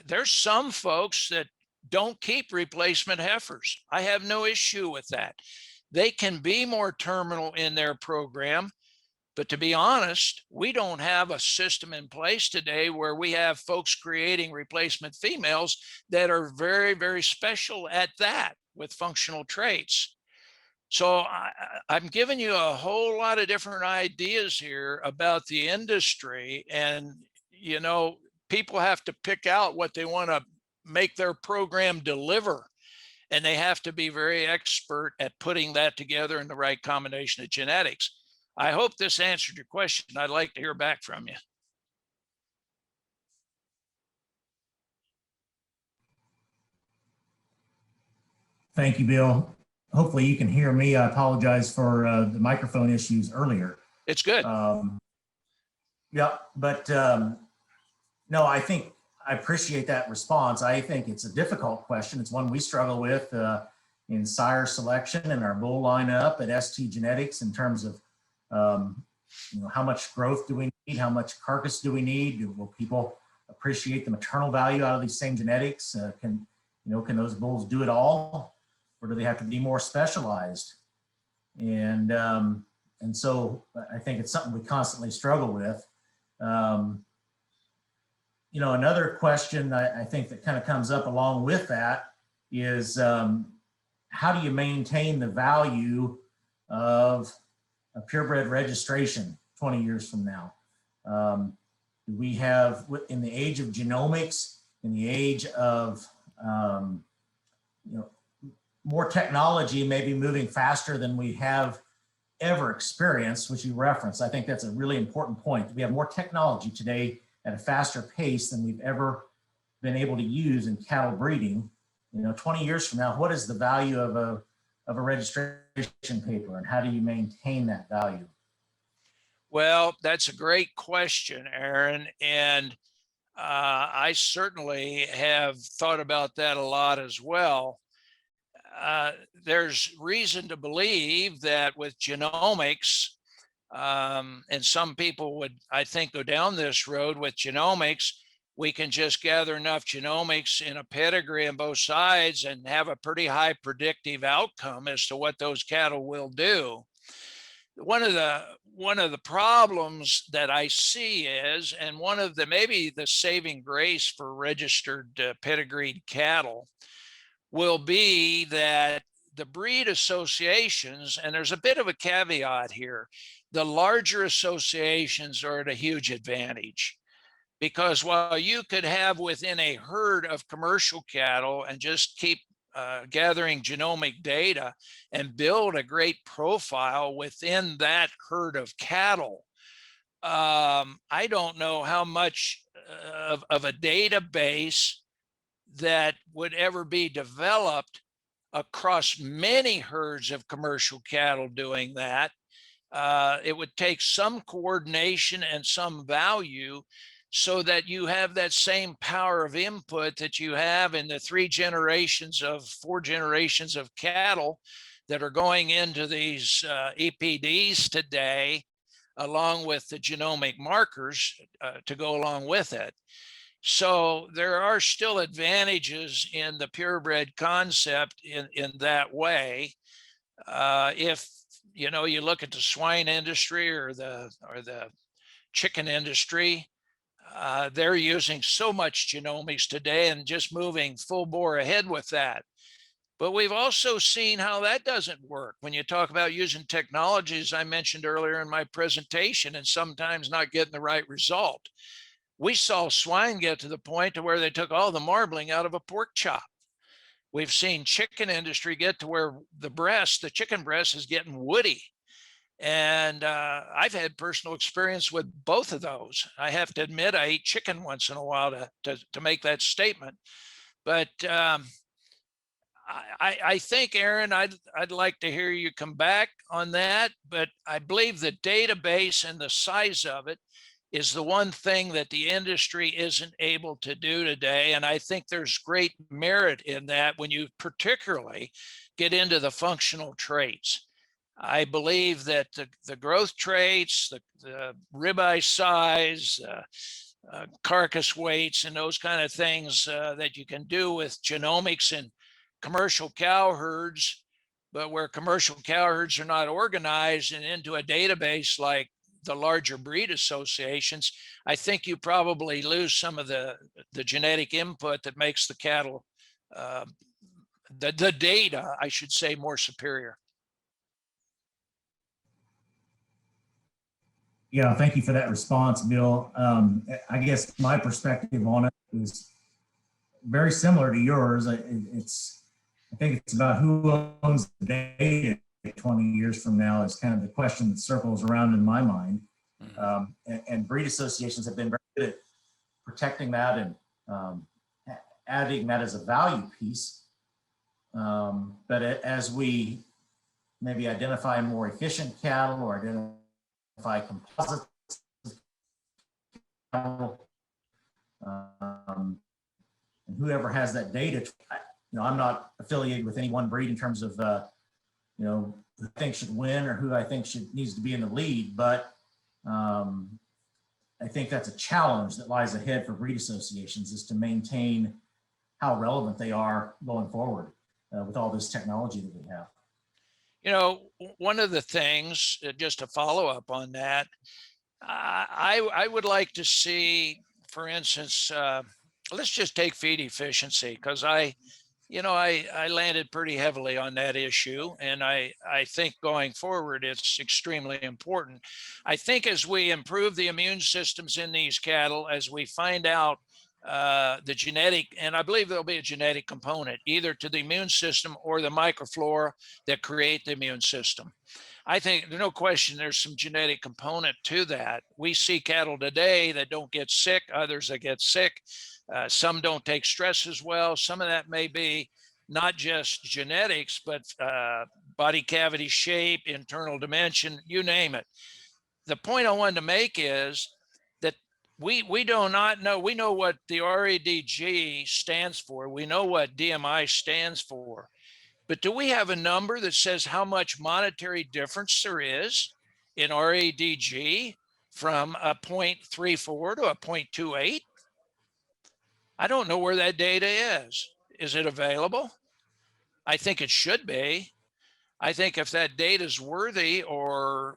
there's some folks that don't keep replacement heifers. I have no issue with that. They can be more terminal in their program, but to be honest, we don't have a system in place today where we have folks creating replacement females that are very, very special at that with functional traits. So I'm giving you a whole lot of different ideas here about the industry, and people have to pick out what they want to make their program deliver, and they have to be very expert at putting that together in the right combination of genetics. I hope this answered your question. I'd like to hear back from you. Thank you, Bill. Hopefully you can hear me. I apologize for the microphone issues earlier. It's good. Yeah, but no, I think I appreciate that response. I think it's a difficult question. It's one we struggle with in sire selection and our bull lineup at STgenetics in terms of how much growth do we need? How much carcass do we need? Will people appreciate the maternal value out of these same genetics? Can those bulls do it all, or do they have to be more specialized? And so I think it's something we constantly struggle with. Another question I think that kind of comes up along with that is how do you maintain the value of a purebred registration 20 years from now? Do we have, in the age of genomics, in the age of more technology maybe moving faster than we have ever experienced, which you referenced? I think that's a really important point. We have more technology today at a faster pace than we've ever been able to use in cattle breeding. 20 years from now, what is the value of a registration paper, and how do you maintain that value? Well, that's a great question, Aaron. And I certainly have thought about that a lot as well. There's reason to believe that with genomics, and some people would, I think, go down this road with genomics, we can just gather enough genomics in a pedigree on both sides and have a pretty high predictive outcome as to what those cattle will do. One of the problems that I see is, and one of the maybe the saving grace for registered pedigreed cattle will be that the breed associations, and there's a bit of a caveat here, the larger associations are at a huge advantage. Because while you could have within a herd of commercial cattle and just keep gathering genomic data and build a great profile within that herd of cattle, I don't know how much of a database that would ever be developed across many herds of commercial cattle doing that. It would take some coordination and some value so that you have that same power of input that you have in the 4 generations of cattle that are going into these EPDs today, along with the genomic markers to go along with it. So there are still advantages in the purebred concept in that way. If you look at the swine industry or the chicken industry, they're using so much genomics today and just moving full bore ahead with that. But we've also seen how that doesn't work when you talk about using technologies I mentioned earlier in my presentation and sometimes not getting the right result. We saw swine get to the point to where they took all the marbling out of a pork chop. we've seen chicken industry get to where the chicken breast is getting woody. And I've had personal experience with both of those. I have to admit, I eat chicken once in a while to make that statement. But I think, Aaron, I'd like to hear you come back on that. But I believe the database and the size of it is the one thing that the industry isn't able to do today. And I think there's great merit in that when you particularly get into the functional traits. I believe that the growth traits, the ribeye size, carcass weights, and those kind of things that you can do with genomics in commercial cow herds, but where commercial cow herds are not organized and into a database like the larger breed associations, I think you probably lose some of the genetic input that makes the cattle, the data, I should say, more superior. Yeah, thank you for that response, Bill. I guess my perspective on it is very similar to yours. I think it's about who owns the data 20 years from now is kind of the question that circles around in my mind. And breed associations have been very good at protecting that and adding that as a value piece. But as we maybe identify more efficient cattle or identify composites cattle, and whoever has that data, I'm not affiliated with any one breed in terms of who I think should win or who I think needs to be in the lead, but I think that's a challenge that lies ahead for breed associations, is to maintain how relevant they are going forward with all this technology that we have. One of the things, just to follow up on that, I would like to see, for instance, let's just take feed efficiency, because I landed pretty heavily on that issue, and I think going forward it's extremely important. I think as we improve the immune systems in these cattle, as we find out the genetic, and I believe there'll be a genetic component either to the immune system or the microflora that create the immune system. I think there's no question there's some genetic component to that. We see cattle today that don't get sick, others that get sick. Some don't take stress as well. Some of that may be not just genetics, but body cavity shape, internal dimension, you name it. The point I wanted to make is that we do not know. We know what the RADG stands for. We know what DMI stands for. But do we have a number that says how much monetary difference there is in RADG from a 0.34 to a 0.28? I don't know where that data is. Is it available? I think it should be. I think if that data is worthy or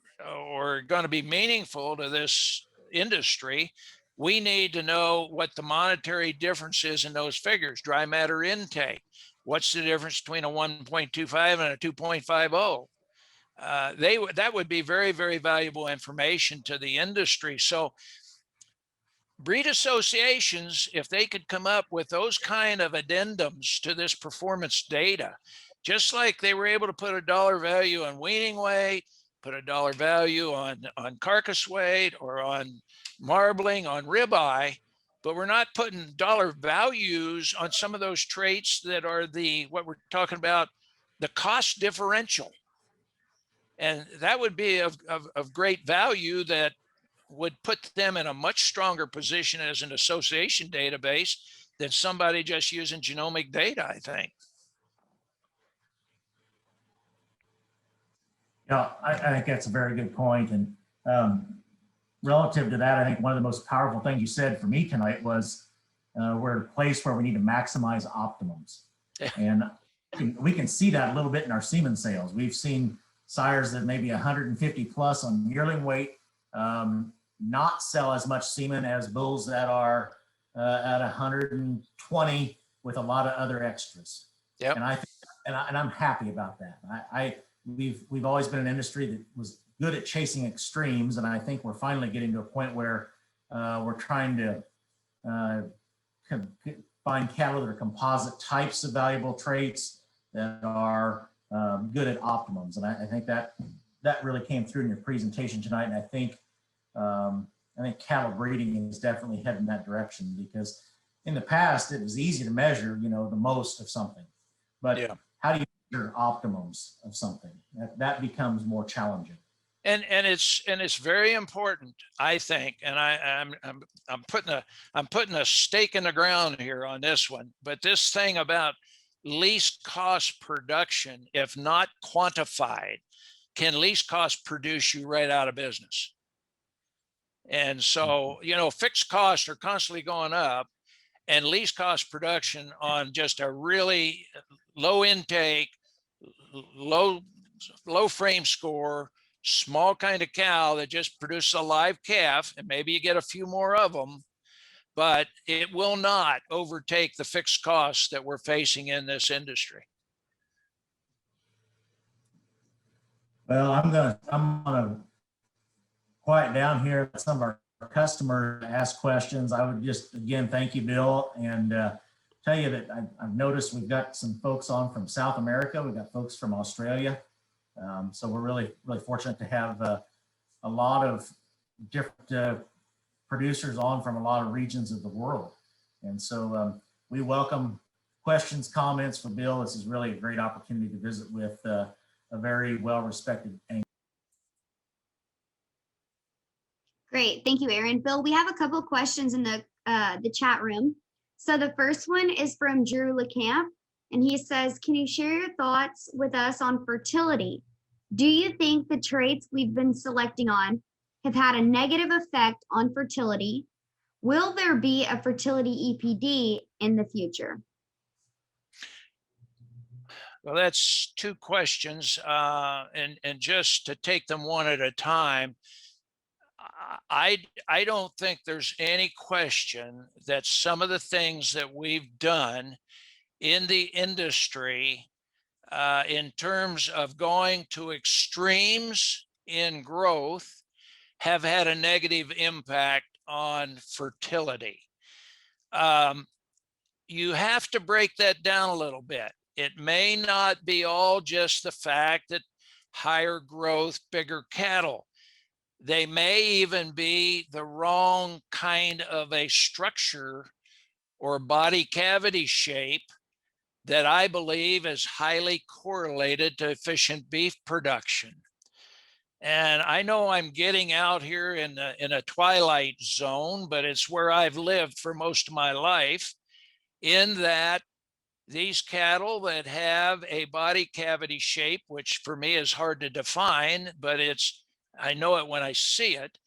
going to be meaningful to this industry, we need to know what the monetary difference is in those figures. Dry matter intake. What's the difference between a 1.25 and a 2.50? That would be very, very valuable information to the industry. So breed associations, if they could come up with those kind of addendums to this performance data, just like they were able to put a dollar value on weaning weight, put a dollar value on carcass weight or on marbling, on ribeye, but we're not putting dollar values on some of those traits that are what we're talking about, the cost differential. And that would be of great value, that would put them in a much stronger position as an association database than somebody just using genomic data, I think. Yeah, I think that's a very good point. And relative to that, I think one of the most powerful things you said for me tonight was we're at a place where we need to maximize optimums. Yeah. And we can see that a little bit in our semen sales. We've seen sires that maybe 150 plus on yearling weight not sell as much semen as bulls that are at 120 with a lot of other extras. Yep. And I think, and I'm happy about that. We've always been an industry that was good at chasing extremes, and I think we're finally getting to a point where we're trying to find cattle that are composite types of valuable traits that are good at optimums. And I think that really came through in your presentation tonight. And I think cattle breeding is definitely heading in that direction, because in the past it was easy to measure, the most of something, but Yeah. how do you measure optimums of something? That becomes more challenging. And it's very important, I think, and I'm putting a stake in the ground here on this one. But this thing about least cost production, if not quantified, can least cost produce you right out of business. And so, fixed costs are constantly going up, and least cost production on just a really low intake, low frame score, small kind of cow that just produces a live calf, and maybe you get a few more of them, but it will not overtake the fixed costs that we're facing in this industry. Well, I'm gonna quiet down here. Some of our customers ask questions. I would just again thank you, Bill, and tell you that I've noticed we've got some folks on from South America. We've got folks from Australia. So we're really fortunate to have a lot of different producers on from a lot of regions of the world. And so we welcome questions, comments for Bill. This is really a great opportunity to visit with a very well-respected Angus. Great, thank you, Aaron. Bill, we have a couple of questions in the chat room. So the first one is from Drew LeCamp, and he says, can you share your thoughts with us on fertility? Do you think the traits we've been selecting on have had a negative effect on fertility? Will there be a fertility EPD in the future? Well, that's two questions, and just to take them one at a time, I don't think there's any question that some of the things that we've done in the industry in terms of going to extremes in growth have had a negative impact on fertility. You have to break that down a little bit. It may not be all just the fact that higher growth, bigger cattle. They may even be the wrong kind of a structure or body cavity shape that I believe is highly correlated to efficient beef production. And I know I'm getting out here in a twilight zone, but it's where I've lived for most of my life, in that these cattle that have a body cavity shape, which for me is hard to define, but I know it when I see it.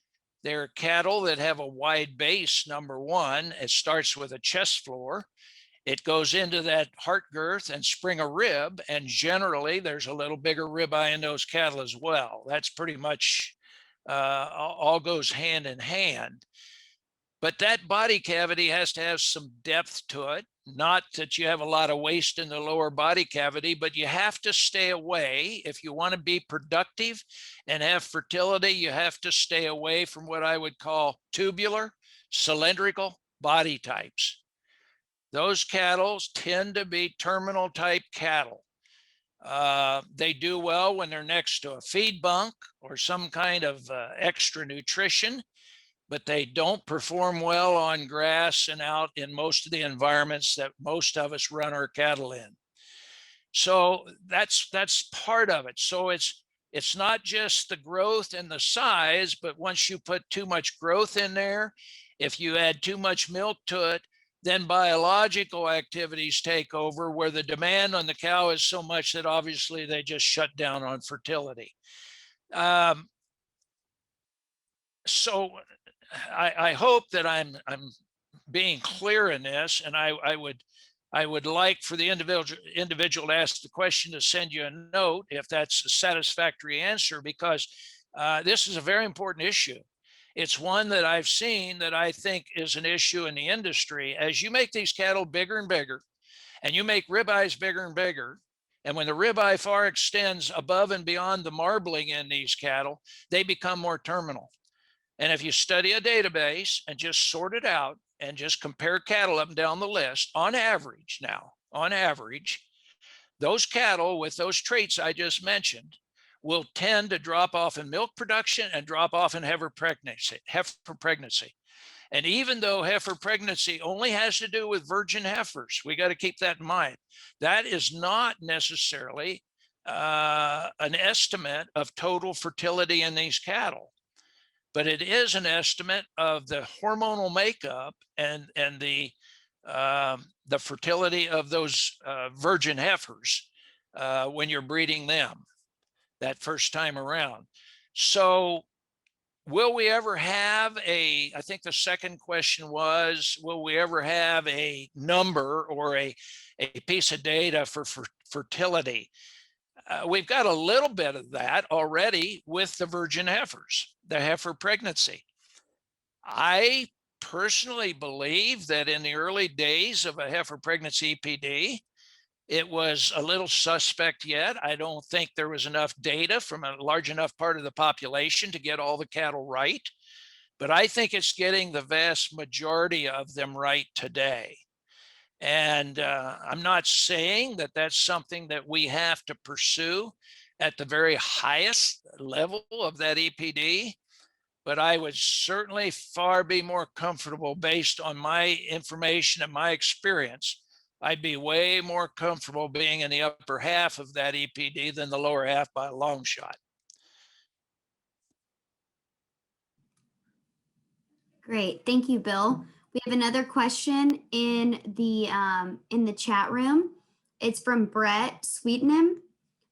They're cattle that have a wide base, number one. It starts with a chest floor. It goes into that heart girth and spring a rib, and generally there's a little bigger ribeye in those cattle as well. That's pretty much all goes hand in hand. But that body cavity has to have some depth to it. Not that you have a lot of waste in the lower body cavity, but you have to stay away. If you want to be productive and have fertility, you have to stay away from what I would call tubular, cylindrical body types. Those cattle tend to be terminal type cattle. They do well when they're next to a feed bunk or some kind of extra nutrition, but they don't perform well on grass and out in most of the environments that most of us run our cattle in. So that's part of it. So it's not just the growth and the size, but once you put too much growth in there, if you add too much milk to it, then biological activities take over, where the demand on the cow is so much that obviously they just shut down on fertility. So I hope that I'm being clear in this, and I would like for the individual to ask the question to send you a note if that's a satisfactory answer, because this is a very important issue. It's one that I've seen that I think is an issue in the industry. As you make these cattle bigger and bigger, and you make ribeyes bigger and bigger, and when the ribeye far extends above and beyond the marbling in these cattle, they become more terminal. And if you study a database and just sort it out, and just compare cattle up and down the list, on average now, on average, those cattle with those traits I just mentioned will tend to drop off in milk production and drop off in heifer pregnancy. And even though heifer pregnancy only has to do with virgin heifers, we got to keep that in mind. That is not necessarily an estimate of total fertility in these cattle, but it is an estimate of the hormonal makeup and the fertility of those virgin heifers when you're breeding them that first time around. So will we ever have I think the second question was, will we ever have a number or a piece of data for fertility? We've got a little bit of that already with the virgin heifers, the heifer pregnancy. I personally believe that in the early days of a heifer pregnancy EPD, it was a little suspect yet. I don't think there was enough data from a large enough part of the population to get all the cattle right. But I think it's getting the vast majority of them right today. And I'm not saying that that's something that we have to pursue at the very highest level of that EPD, but I would certainly far be more comfortable based on my information and my experience. I'd be way more comfortable being in the upper half of that EPD than the lower half by a long shot. Great, thank you, Bill. We have another question in the chat room. It's from Brett Sweetenham,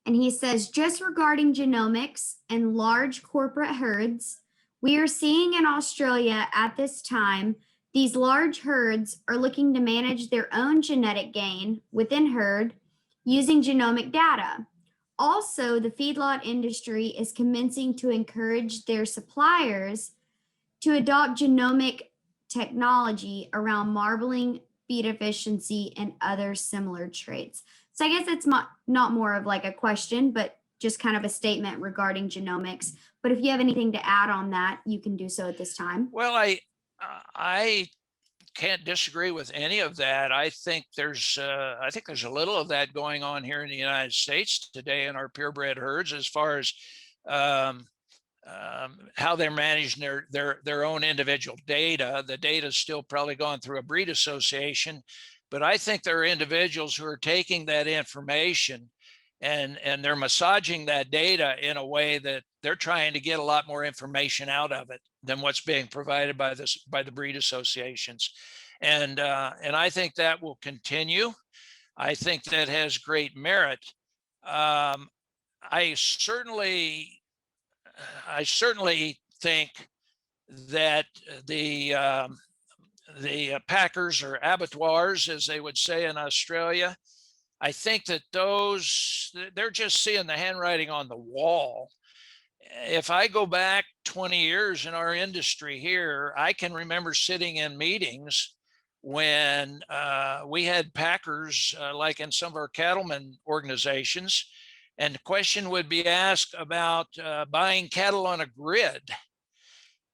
and he says, just regarding genomics and large corporate herds, we are seeing in Australia at this time, these large herds are looking to manage their own genetic gain within herd using genomic data. Also, the feedlot industry is commencing to encourage their suppliers to adopt genomic technology around marbling, feed efficiency, and other similar traits. So I guess it's not more of like a question, but just kind of a statement regarding genomics. But if you have anything to add on that, you can do so at this time. Well, I can't disagree with any of that. I think there's a little of that going on here in the United States today in our purebred herds, as far as how they're managing their own individual data. The data is still probably going through a breed association, but I think there are individuals who are taking that information and they're massaging that data in a way that they're trying to get a lot more information out of it than what's being provided by the breed associations. And I think that will continue. I think that has great merit. I certainly think that the packers, or abattoirs, as they would say in Australia, I think that they're just seeing the handwriting on the wall. If I go back 20 years in our industry here, I can remember sitting in meetings when we had packers, like in some of our cattlemen organizations, and the question would be asked about buying cattle on a grid.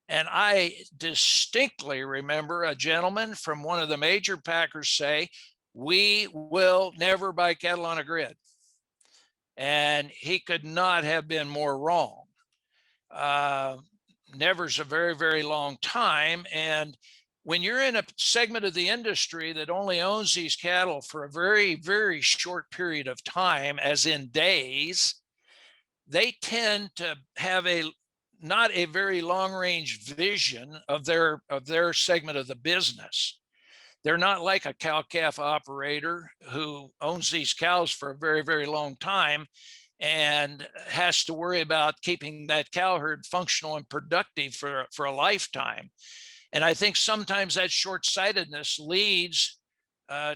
And I distinctly remember a gentleman from one of the major packers say, we will never buy cattle on a grid. And he could not have been more wrong. Never's a very, very long time. And when you're in a segment of the industry that only owns these cattle for a very, very short period of time, as in days, they tend to have not a very long range vision of their segment of the business. They're not like a cow-calf operator who owns these cows for a very, very long time and has to worry about keeping that cow herd functional and productive for a lifetime. And I think sometimes that short-sightedness leads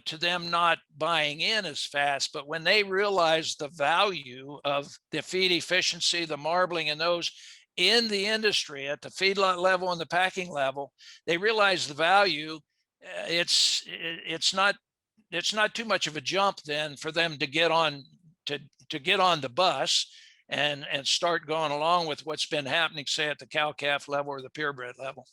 to them not buying in as fast. But when they realize the value of the feed efficiency, the marbling, and those in the industry at the feedlot level and the packing level, they realize the value. It's not too much of a jump then for them to get on to get on the bus and start going along with what's been happening, say at the cow calf level or the purebred level.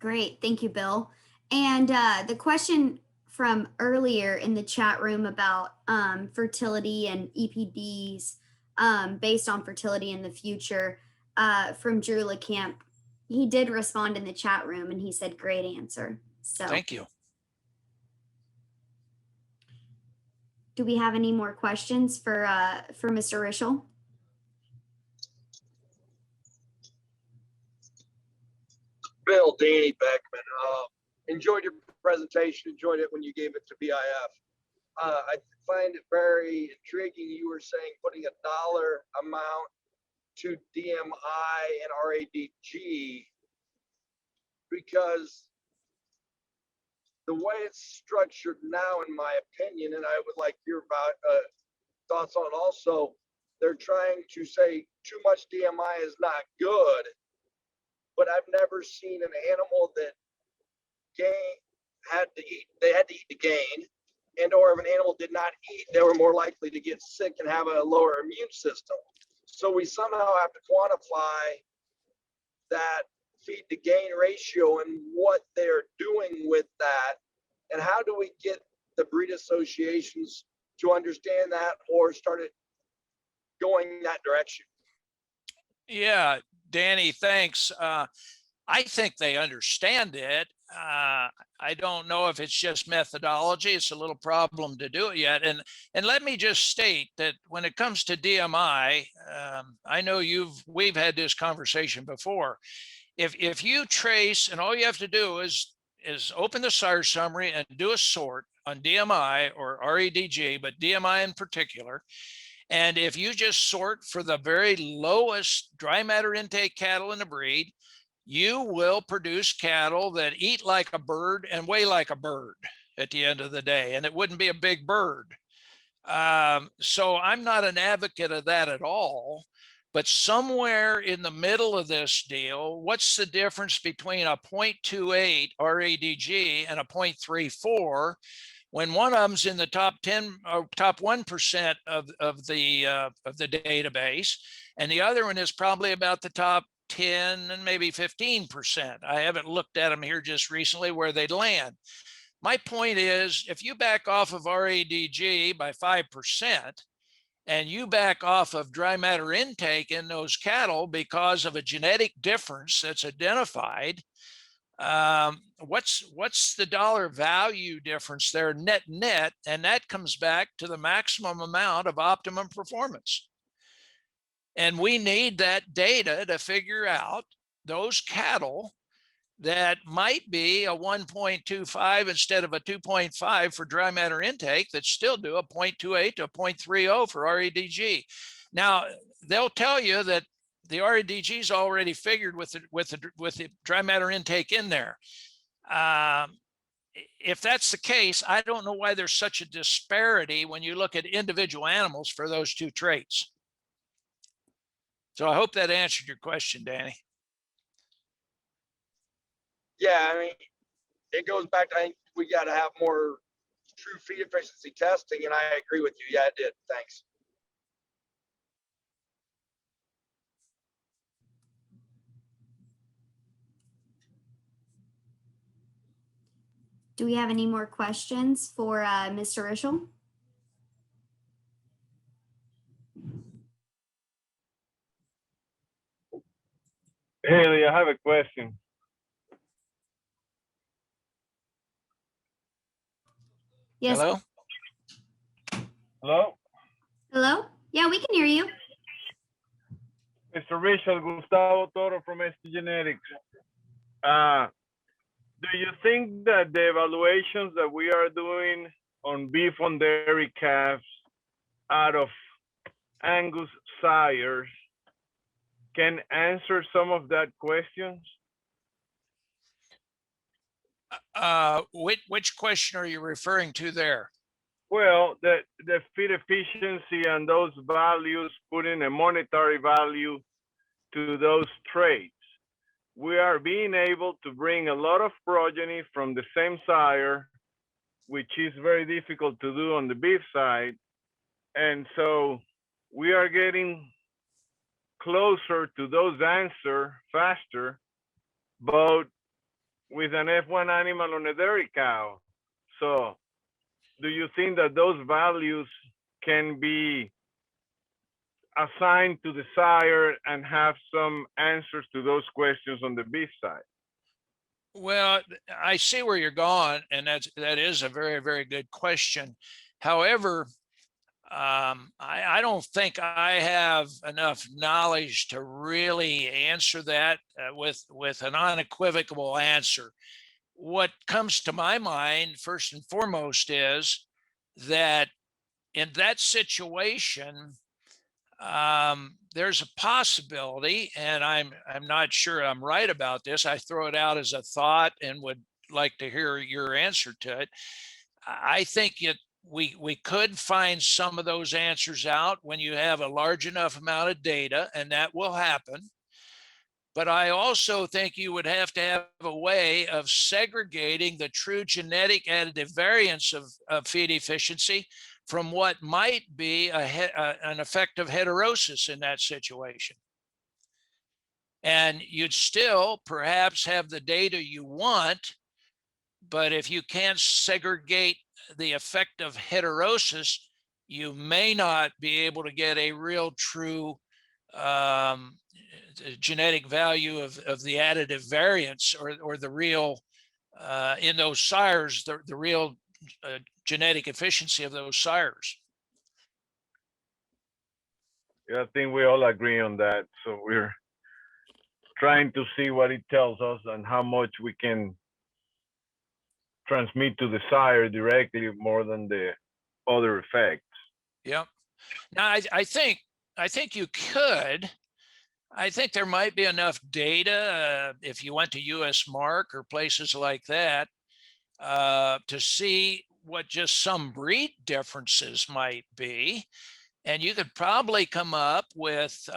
Great. Thank you, Bill. And the question from earlier in the chat room about fertility and EPDs based on fertility in the future from Drew LeCamp, he did respond in the chat room and he said, great answer. So Thank you. do we have any more questions for Mr. Rishel? Bill, Danny Beckman. Enjoyed your presentation. Enjoyed it when you gave it to BIF. I find it very intriguing. You were saying putting a dollar amount to DMI and RADG because the way it's structured now, in my opinion, and I would like your thoughts on it also, they're trying to say too much DMI is not good, but I've never seen an animal that had to eat the gain, and or if an animal did not eat, they were more likely to get sick and have a lower immune system. So we somehow have to quantify that feed to gain ratio and what they're doing with that, and how do we get the breed associations to understand that or start it going that direction? Yeah, Danny, thanks. I think they understand it. I don't know if it's just methodology. It's a little problem to do it yet. And let me just state that when it comes to DMI, I know we've had this conversation before. If you trace, and all you have to do is open the sire summary and do a sort on DMI or REDG, but DMI in particular. And if you just sort for the very lowest dry matter intake cattle in the breed, you will produce cattle that eat like a bird and weigh like a bird at the end of the day, and it wouldn't be a big bird. So I'm not an advocate of that at all, but somewhere in the middle of this deal, what's the difference between a 0.28 RADG and a 0.34 when one of them's in the top 10 or top 1% of the database, and the other one is probably about the top 10 and maybe 15%. I haven't looked at them here just recently where they'd land. My point is, if you back off of RADG by 5% and you back off of dry matter intake in those cattle because of a genetic difference that's identified, what's the dollar value difference there net? And that comes back to the maximum amount of optimum performance. And we need that data to figure out those cattle that might be a 1.25 instead of a 2.5 for dry matter intake that still do a 0.28 to a 0.30 for REDG. Now, they'll tell you that the REDG is already figured with the dry matter intake in there. If that's the case, I don't know why there's such a disparity when you look at individual animals for those two traits. So I hope that answered your question, Danny. Yeah, I mean, it goes back to, I think we got to have more true feed efficiency testing, and I agree with you. Yeah, it did. Thanks. Do we have any more questions for Mr. Rishel? Haley, I have a question. Yes. Hello? Hello? Hello? Yeah, we can hear you. Mr. Rishel, Gustavo Toro from STgenetics. Do you think that the evaluations that we are doing on beef on dairy calves out of Angus sires can answer some of that questions? Which question are you referring to there? Well, the feed efficiency and those values, putting a monetary value to those traits. We are being able to bring a lot of progeny from the same sire, which is very difficult to do on the beef side. And so we are getting closer to those answers faster, but with an F1 animal on a dairy cow. So do you think that those values can be assigned to the sire and have some answers to those questions on the beef side? Well, I see where you're going, and that is a very, very good question. However, I don't think I have enough knowledge to really answer that with an unequivocal answer. What comes to my mind first and foremost is that in that situation, there's a possibility, and I'm not sure I'm right about this. I throw it out as a thought and would like to hear your answer to it. I think we could find some of those answers out when you have a large enough amount of data, and that will happen. But I also think you would have to have a way of segregating the true genetic additive variance of feed efficiency from what might be an effect of heterosis in that situation. And you'd still perhaps have the data you want, but if you can't segregate the effect of heterosis, you may not be able to get a real true genetic value of the additive variance or the real, in those sires, the real genetic efficiency of those sires. Yeah, I think we all agree on that. So we're trying to see what it tells us and how much we can transmit to the sire directly more than the other effects. Yep. Now, I think you could. I think there might be enough data if you went to US Mark or places like that to see what just some breed differences might be. And you could probably come up with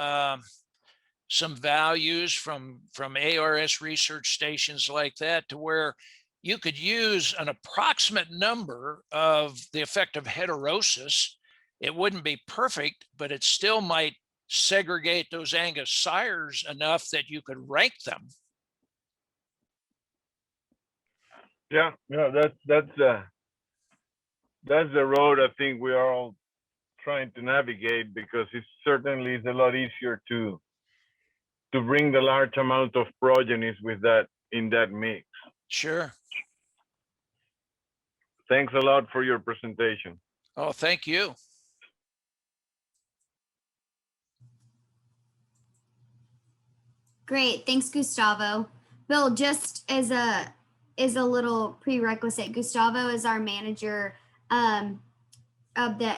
some values from ARS research stations like that to where you could use an approximate number of the effect of heterosis. It wouldn't be perfect, but it still might segregate those Angus sires enough that you could rank them. Yeah, that's the road I think we are all trying to navigate, because it certainly is a lot easier to bring the large amount of progenies with that in that mix. Sure. Thanks a lot for your presentation. Oh, thank you. Great, thanks, Gustavo. Bill, just as a little prerequisite, Gustavo is our manager of the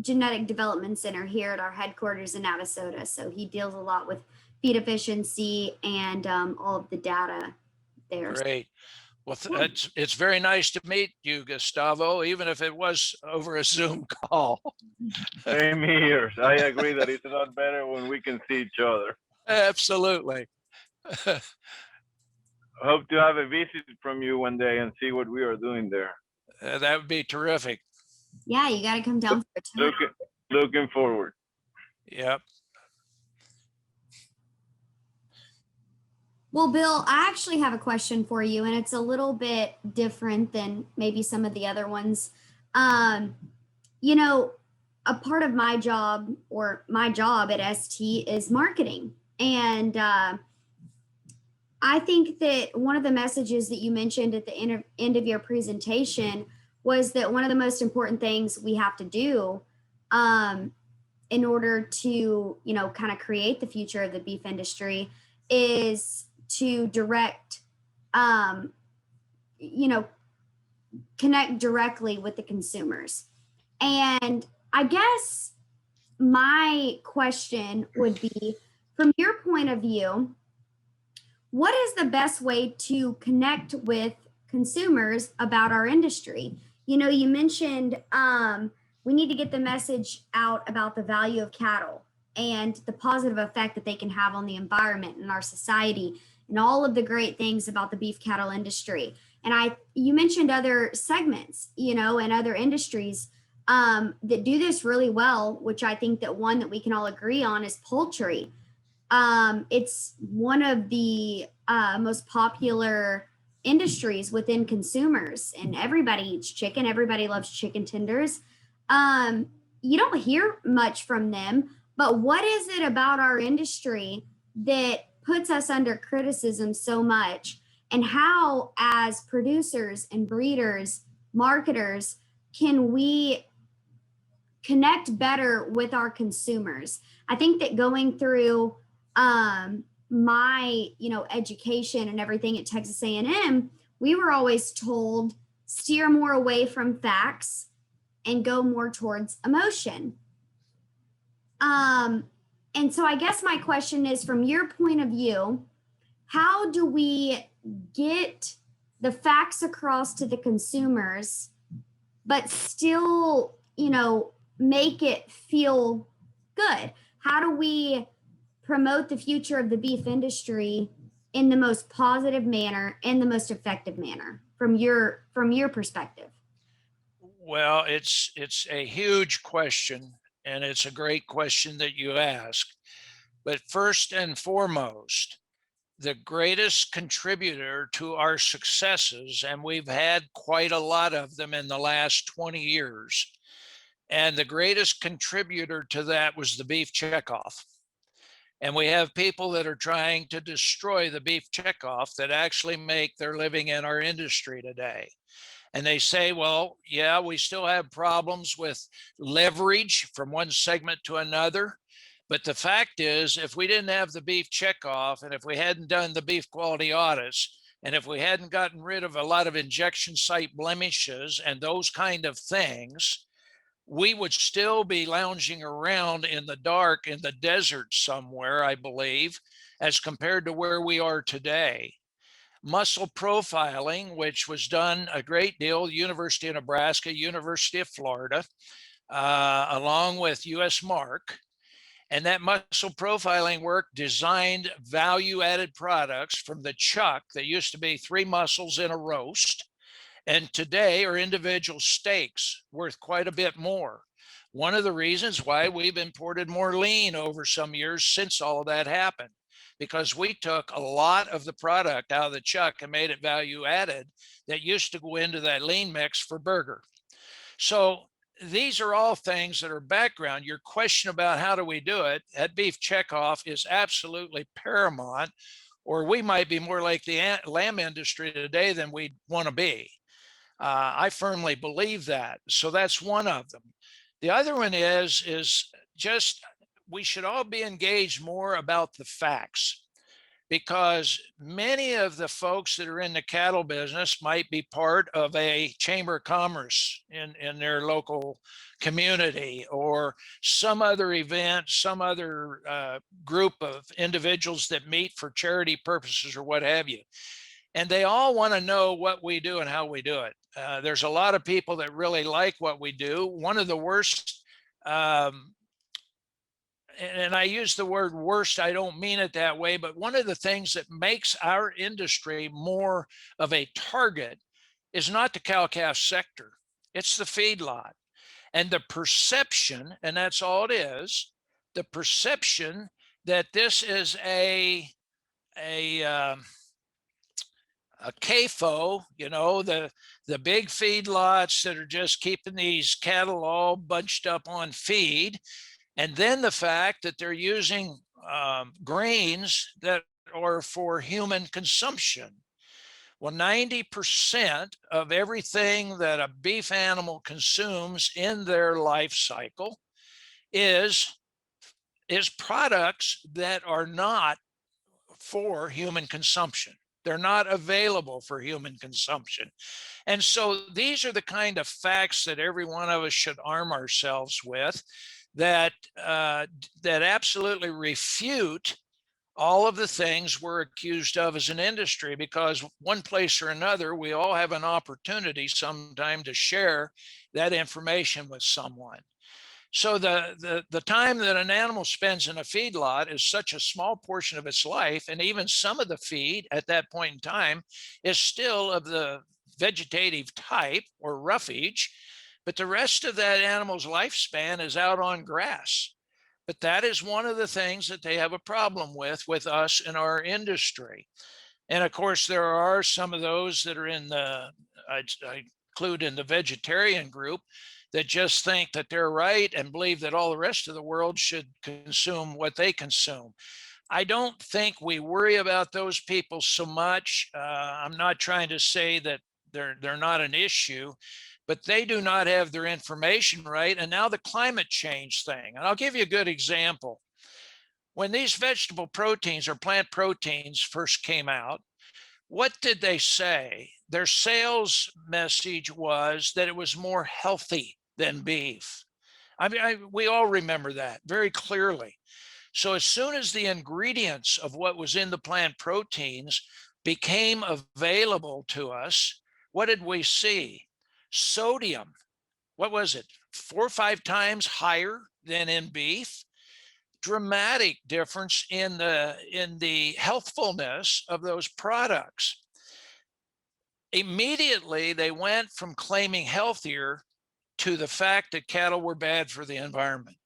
Genetic Development Center here at our headquarters in Navasota. So he deals a lot with feed efficiency and all of the data there. Great. Well, it's very nice to meet you, Gustavo, even if it was over a Zoom call. Same here. I agree that it's a lot better when we can see each other. Absolutely. Hope to have a visit from you one day and see what we are doing there. That would be terrific. Yeah, you got to come down for a tour. Looking forward. Yep. Well, Bill, I actually have a question for you, and it's a little bit different than maybe some of the other ones. You know, a part of my job, or my job at ST, is marketing. And I think that one of the messages that you mentioned at the end of your presentation was that one of the most important things we have to do in order to, you know, kind of create the future of the beef industry is to direct, you know, connect directly with the consumers. And I guess my question would be, from your point of view, what is the best way to connect with consumers about our industry? You know, you mentioned we need to get the message out about the value of cattle and the positive effect that they can have on the environment and our society, and all of the great things about the beef cattle industry. And you mentioned other segments, you know, and other industries that do this really well, which I think that one that we can all agree on is poultry. It's one of the most popular industries within consumers, and everybody eats chicken. Everybody loves chicken tenders. You don't hear much from them, but what is it about our industry that puts us under criticism so much? And how, as producers and breeders, marketers, can we connect better with our consumers? I think that going through my education and everything at Texas A&M, we were always told steer more away from facts and go more towards emotion. And so I guess my question is, from your point of view, how do we get the facts across to the consumers, but still, make it feel good? How do we promote the future of the beef industry in the most positive manner and the most effective manner from your perspective? Well, it's a huge question, and it's a great question that you ask. But first and foremost, the greatest contributor to our successes, and we've had quite a lot of them in the last 20 years, and the greatest contributor to that was the beef checkoff. And we have people that are trying to destroy the beef checkoff that actually make their living in our industry today. And they say, well, yeah, we still have problems with leverage from one segment to another. But the fact is, if we didn't have the beef checkoff, and if we hadn't done the beef quality audits, and if we hadn't gotten rid of a lot of injection site blemishes and those kind of things, we would still be lounging around in the dark in the desert somewhere, I believe, as compared to where we are today. Muscle profiling, which was done a great deal, University of Nebraska, University of Florida, along with US Mark. And that muscle profiling work designed value-added products from the chuck that used to be 3 muscles in a roast, and today are individual steaks worth quite a bit more. One of the reasons why we've imported more lean over some years since all of that happened, because we took a lot of the product out of the chuck and made it value added that used to go into that lean mix for burger. So these are all things that are background. Your question about how do we do it, that beef checkoff is absolutely paramount, or we might be more like the lamb industry today than we want to be. I firmly believe that. So that's one of them. The other one is just we should all be engaged more about the facts, because many of the folks that are in the cattle business might be part of a chamber of commerce in their local community, or some other event, some other group of individuals that meet for charity purposes or what have you. And they all want to know what we do and how we do it. There's a lot of people that really like what we do. One of the worst, and I use the word worst, I don't mean it that way, but one of the things that makes our industry more of a target is not the cow-calf sector, it's the feedlot. And the perception, and that's all it is, the perception that this is a CAFO, the big feedlots that are just keeping these cattle all bunched up on feed. And then the fact that they're using grains that are for human consumption. Well, 90% of everything that a beef animal consumes in their life cycle is products that are not for human consumption. They're not available for human consumption. And so these are the kind of facts that every one of us should arm ourselves with, that absolutely refute all of the things we're accused of as an industry, because one place or another, we all have an opportunity sometime to share that information with someone. So the time that an animal spends in a feedlot is such a small portion of its life, and even some of the feed at that point in time is still of the vegetative type or roughage, but the rest of that animal's lifespan is out on grass. But that is one of the things that they have a problem with us in our industry. And of course, there are some of those that are in the, I include in the vegetarian group, that just think that they're right and believe that all the rest of the world should consume what they consume. I don't think we worry about those people so much. I'm not trying to say that they're not an issue, but they do not have their information right. And now the climate change thing, and I'll give you a good example. When these vegetable proteins or plant proteins first came out, what did they say? Their sales message was that it was more healthy than beef. I mean, we all remember that very clearly. So as soon as the ingredients of what was in the plant proteins became available to us, what did we see? Sodium, what was it? 4 or 5 times higher than in beef. Dramatic difference in the healthfulness of those products. Immediately, they went from claiming healthier to the fact that cattle were bad for the environment.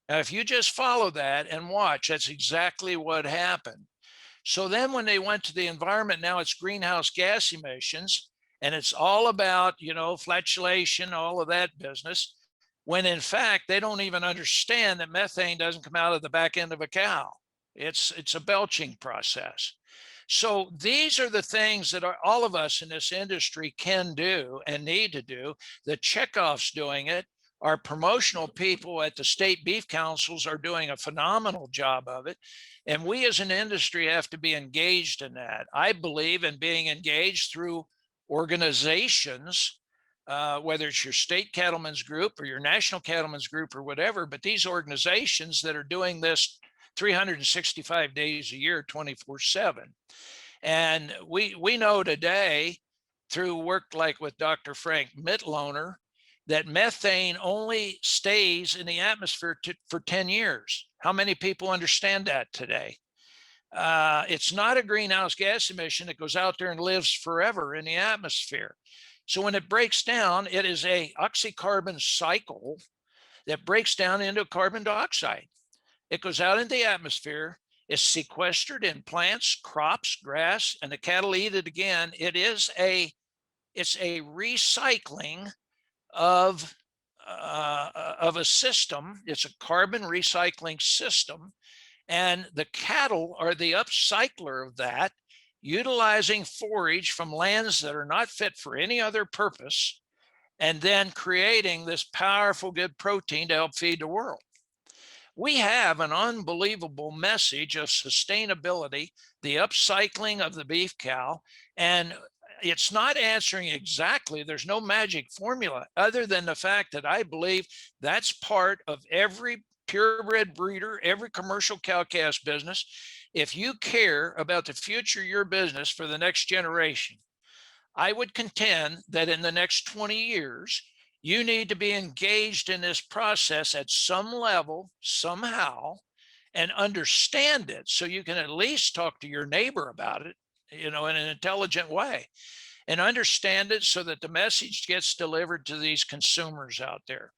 Now, if you just follow that and watch, that's exactly what happened. So then when they went to the environment, now it's greenhouse gas emissions, and it's all about, flatulation, all of that business, when in fact, they don't even understand that methane doesn't come out of the back end of a cow. It's a belching process. So these are the things that all of us in this industry can do and need to do. The Chekhov's doing it. Our promotional people at the state beef councils are doing a phenomenal job of it. And we as an industry have to be engaged in that. I believe in being engaged through organizations, whether it's your state cattlemen's group or your national cattlemen's group or whatever, but these organizations that are doing this 365 days a year, 24/7. And we know today through work like with Dr. Frank Mitloner that methane only stays in the atmosphere for 10 years. How many people understand that today? It's not a greenhouse gas emission that goes out there and lives forever in the atmosphere. So when it breaks down, it is a oxycarbon cycle that breaks down into carbon dioxide. It goes out into the atmosphere, is sequestered in plants, crops, grass, and the cattle eat it again. It's a recycling of a system. It's a carbon recycling system, and the cattle are the upcycler of that, utilizing forage from lands that are not fit for any other purpose, and then creating this powerful good protein to help feed the world. We have an unbelievable message of sustainability, the upcycling of the beef cow, and it's not answering exactly, there's no magic formula other than the fact that I believe that's part of every purebred breeder, every commercial cow-calf business. If you care about the future of your business for the next generation, I would contend that in the next 20 years, you need to be engaged in this process at some level, somehow, and understand it so you can at least talk to your neighbor about it, in an intelligent way, and understand it so that the message gets delivered to these consumers out there.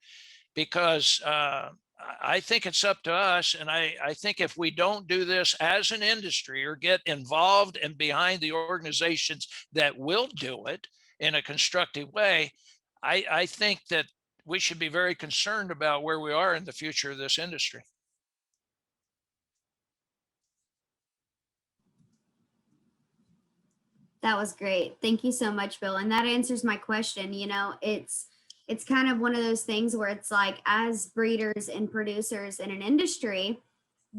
Because I think it's up to us. And I think if we don't do this as an industry or get involved and behind the organizations that will do it in a constructive way, I think that we should be very concerned about where we are in the future of this industry. That was great. Thank you so much, Bill. And that answers my question. It's kind of one of those things where it's like, as breeders and producers in an industry,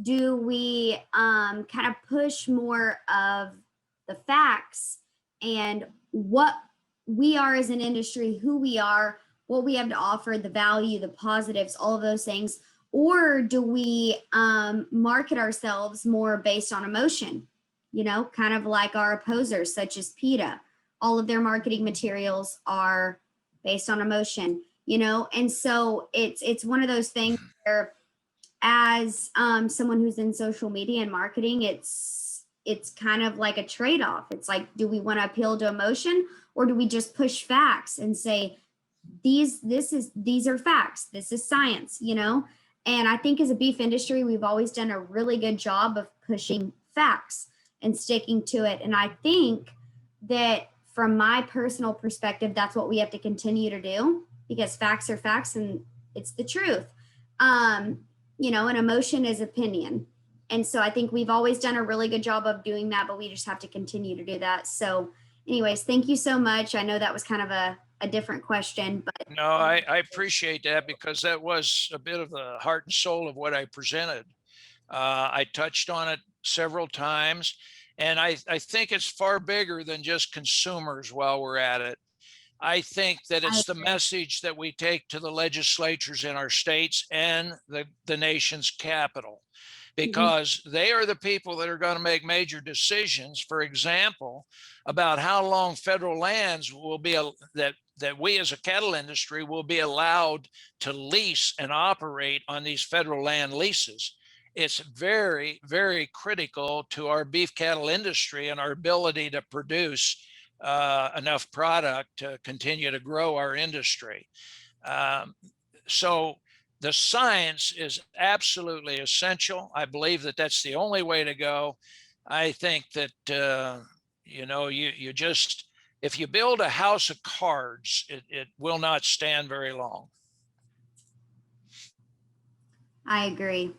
do we kind of push more of the facts and what we are as an industry, who we are, what we have to offer, the value, the positives, all of those things? Or do we market ourselves more based on emotion? Kind of like our opposers, such as PETA. All of their marketing materials are based on emotion, and so it's one of those things where, as someone who's in social media and marketing, it's kind of like a trade-off. It's like, do we want to appeal to emotion, or do we just push facts and say, these are facts, this is science, And I think as a beef industry, we've always done a really good job of pushing facts. and sticking to it. And I think that from my personal perspective, that's what we have to continue to do, because facts are facts and it's the truth. You know, an emotion is opinion. And so I think we've always done a really good job of doing that, but we just have to continue to do that. So anyways, thank you so much. I know that was kind of a different question, but No, I appreciate that, because that was a bit of the heart and soul of what I presented. I touched on it several times, and I think it's far bigger than just consumers while we're at it. I think that it's the message that we take to the legislatures in our states and the nation's capital, because they are the people that are going to make major decisions, for example, about how long federal lands will be that we as a cattle industry will be allowed to lease and operate on these federal land leases. It's very, very critical to our beef cattle industry and our ability to produce enough product to continue to grow our industry. So the science is absolutely essential. I believe that that's the only way to go. I think that, you know, you just, if you build a house of cards, it will not stand very long. I agree.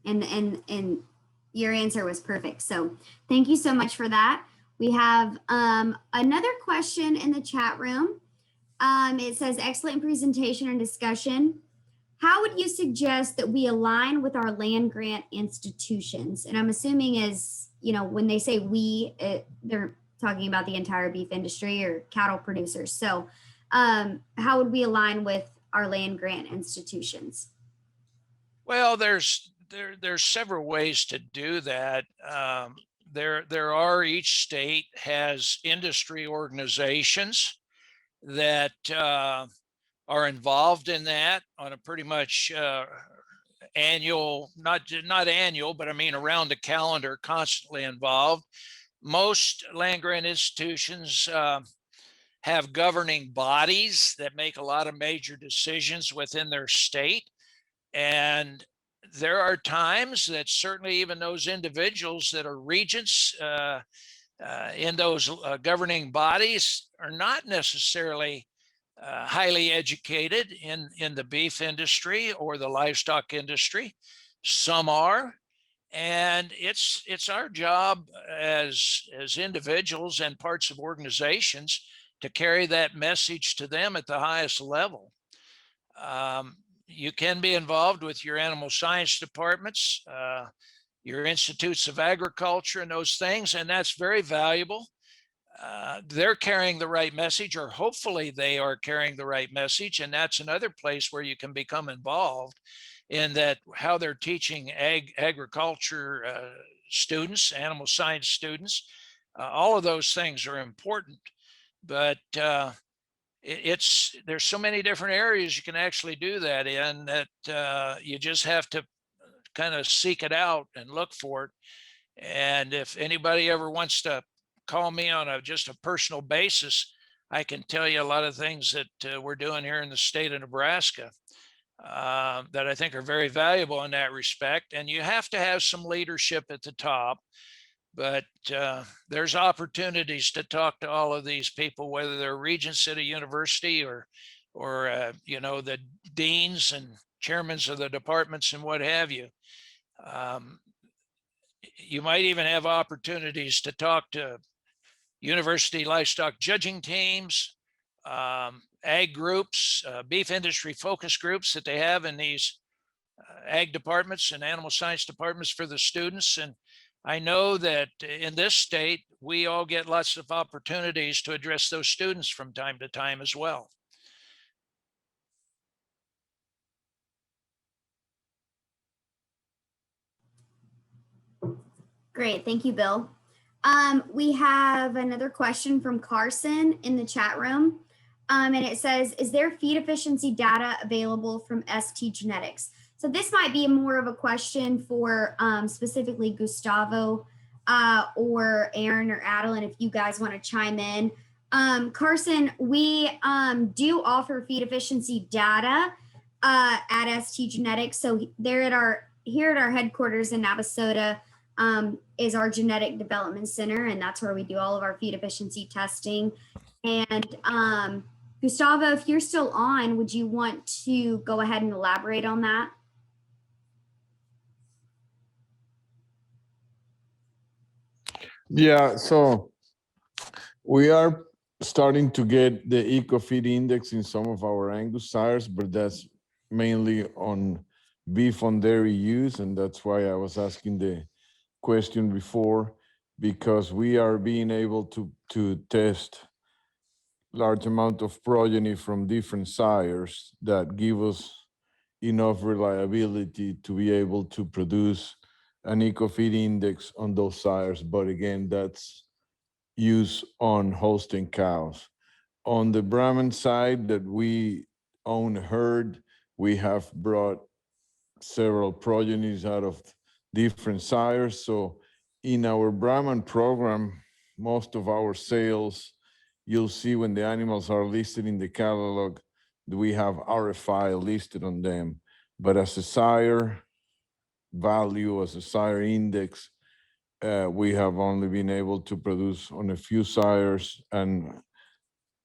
And your answer was perfect. So thank you so much for that. We have another question in the chat room. It says, excellent presentation and discussion. How would you suggest that we align with our land grant institutions? And I'm assuming as, you know, when they say we, they're talking about the entire beef industry or cattle producers. So how would we align with our land grant institutions? Well, there's several ways to do that. There are, each state has industry organizations that are involved in that on a pretty much annual, not annual, but I mean around the calendar, constantly involved. Most land grant institutions have governing bodies that make a lot of major decisions within their state. And there are times that certainly even those individuals that are regents in those governing bodies are not necessarily highly educated in the beef industry or the livestock industry. Some are, and it's our job as individuals and parts of organizations to carry that message to them at the highest level. You can be involved with your animal science departments, your institutes of agriculture and those things, and that's very valuable. They're carrying the right message, or hopefully they are carrying the right message, and that's another place where you can become involved in that, how they're teaching agriculture students, animal science students. All of those things are important, but there's so many different areas you can actually do that in, that you just have to kind of seek it out and look for it. And if anybody ever wants to call me on just a personal basis, I can tell you a lot of things that we're doing here in the state of Nebraska that I think are very valuable in that respect. And you have to have some leadership at the top. But there's opportunities to talk to all of these people, whether they're regents at a university or you know, the deans and chairmen of the departments and what have you. You might even have opportunities to talk to university livestock judging teams, ag groups, beef industry focus groups that they have in these ag departments and animal science departments for the students. And I know that in this state, we all get lots of opportunities to address those students from time to time as well. Great, thank you, Bill. We have another question from Carson in the chat room. And it says, is there feed efficiency data available from STgenetics? So this might be more of a question for specifically Gustavo or Aaron or Adeline, if you guys want to chime in. Carson, we do offer feed efficiency data at STgenetics. So they're here at our headquarters in Navasota. is our genetic development center, and that's where we do all of our feed efficiency testing. And Gustavo, if you're still on, would you want to go ahead and elaborate on that? Yeah, so we are starting to get the eco-feed index in some of our Angus sires, but that's mainly on beef on dairy use, and that's why I was asking the question before, because we are being able to test large amount of progeny from different sires that give us enough reliability to be able to produce an eco-feed index on those sires. But again, that's use on Holstein cows. On the Brahman side that we own a herd, we have brought several progenies out of different sires. So in our Brahman program, most of our sales, you'll see when the animals are listed in the catalog, we have RFI listed on them. But as a sire value, as a sire index, we have only been able to produce on a few sires and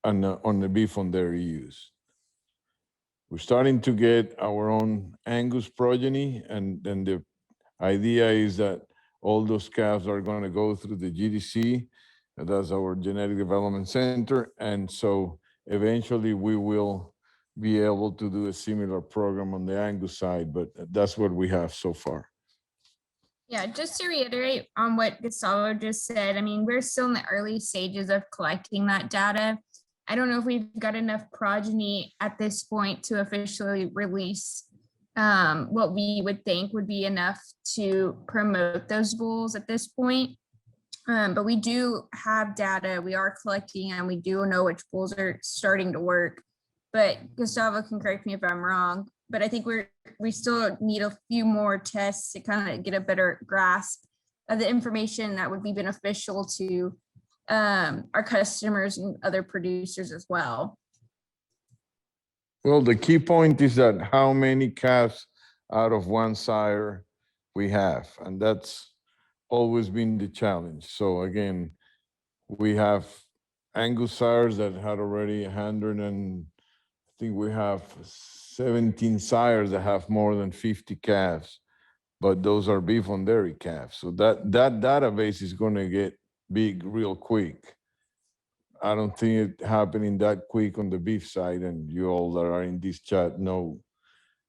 on the beef on dairy use. We're starting to get our own Angus progeny, and then the idea is that all those calves are going to go through the GDC, that's our genetic development center, and so eventually we will be able to do a similar program on the Angus side, but that's what we have so far. Yeah, just to reiterate on what Gustavo just said, I mean, we're still in the early stages of collecting that data. I don't know if we've got enough progeny at this point to officially release what we would think would be enough to promote those bulls at this point. But we do have data, we are collecting, and we do know which bulls are starting to work. But Gustavo can correct me if I'm wrong, but I think we still need a few more tests to kind of get a better grasp of the information that would be beneficial to our customers and other producers as well. Well, the key point is that how many calves out of one sire we have, and that's always been the challenge. So again, we have Angus sires that had already 100, and I think we have 17 sires that have more than 50 calves, but those are beef on dairy calves. So that database is going to get big real quick. I don't think it happening that quick on the beef side, and you all that are in this chat know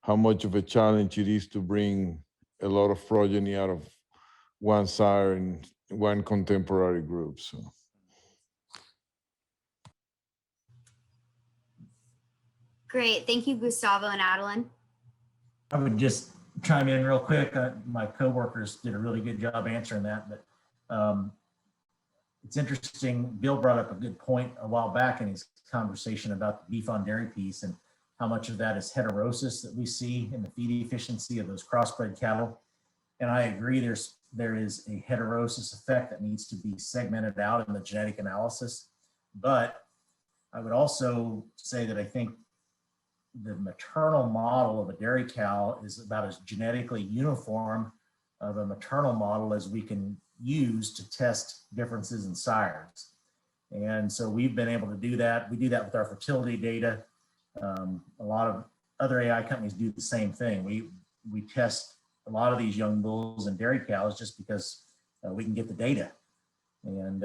how much of a challenge it is to bring a lot of progeny out of one sire in one contemporary group. So. Great. Thank you, Gustavo and Adeline. I would just chime in real quick. My coworkers did a really good job answering that, but it's interesting. Bill brought up a good point a while back in his conversation about the beef on dairy piece and how much of that is heterosis that we see in the feed efficiency of those crossbred cattle. And I agree, there is a heterosis effect that needs to be segmented out in the genetic analysis. But I would also say that I think the maternal model of a dairy cow is about as genetically uniform of a maternal model as we can use to test differences in sires. And so we've been able to do that. We do that with our fertility data. A lot of other AI companies do the same thing. We test a lot of these young bulls and dairy cows just because we can get the data. And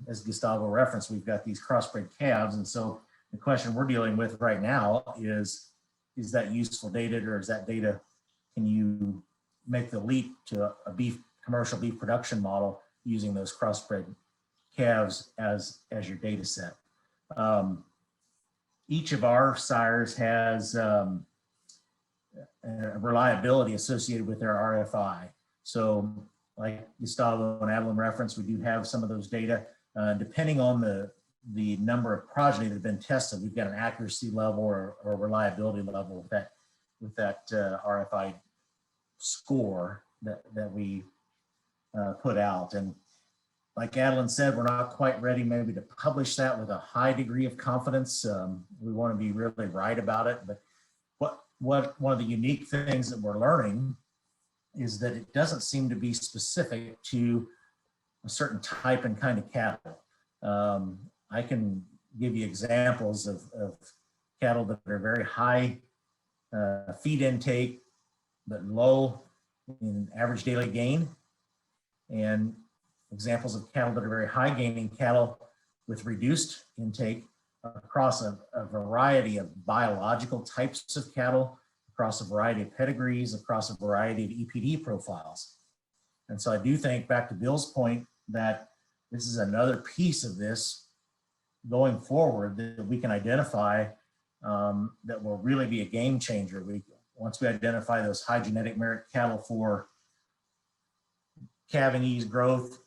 as Gustavo referenced, we've got these crossbred calves. And so the question we're dealing with right now is that useful data, or is that data, can you make the leap to a commercial beef production model using those crossbred calves as your data set? Each of our sires has a reliability associated with their RFI. So like Gustavo and Adeline referenced, we do have some of those data. Depending on the number of progeny that have been tested, we've got an accuracy level or reliability level with that RFI score that we put out. And like Adeline said, we're not quite ready maybe to publish that with a high degree of confidence. We want to be really right about it. But what one of the unique things that we're learning is that it doesn't seem to be specific to a certain type and kind of cattle. I can give you examples of cattle that are very high feed intake, but low in average daily gain, and examples of cattle that are very high gaining cattle with reduced intake across a variety of biological types of cattle, across a variety of pedigrees, across a variety of EPD profiles. And so I do think, back to Bill's point, that this is another piece of this going forward that we can identify that will really be a game changer. Once we identify those high genetic merit cattle for calving ease, growth,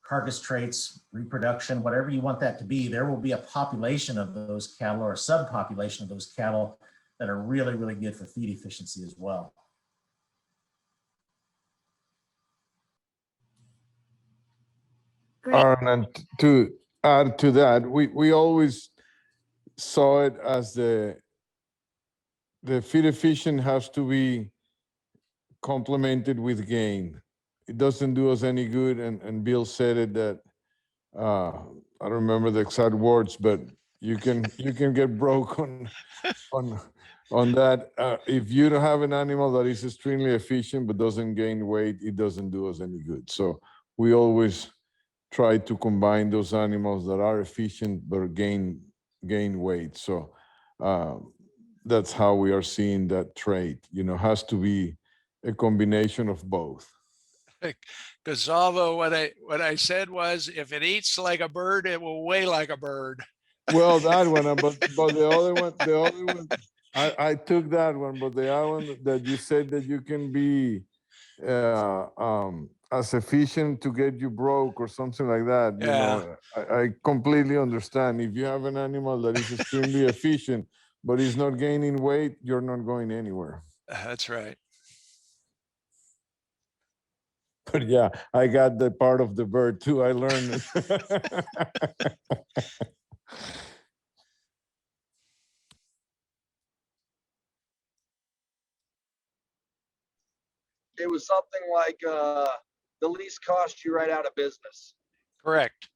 carcass traits, reproduction, whatever you want that to be, there will be a population of those cattle or a subpopulation of those cattle that are really, really good for feed efficiency as well. Great. And to add to that, we always saw it as the feed efficient has to be complemented with gain. It doesn't do us any good, and Bill said it that I don't remember the exact words, but you can get broke on that. If you don't have an animal that is extremely efficient but doesn't gain weight, it doesn't do us any good. So we always try to combine those animals that are efficient but gain weight. So that's how we are seeing that trait. Has to be a combination of both. Gazavo, what I said was, if it eats like a bird, it will weigh like a bird. Well, that one, but the other one, I took that one, but the other one that you said that you can be as efficient to get you broke or something like that. Yeah. I completely understand. If you have an animal that is extremely efficient, but is not gaining weight, you're not going anywhere. That's right. But yeah, I got the part of the bird too. I learned it. It was something like the least cost you right out of business. Correct.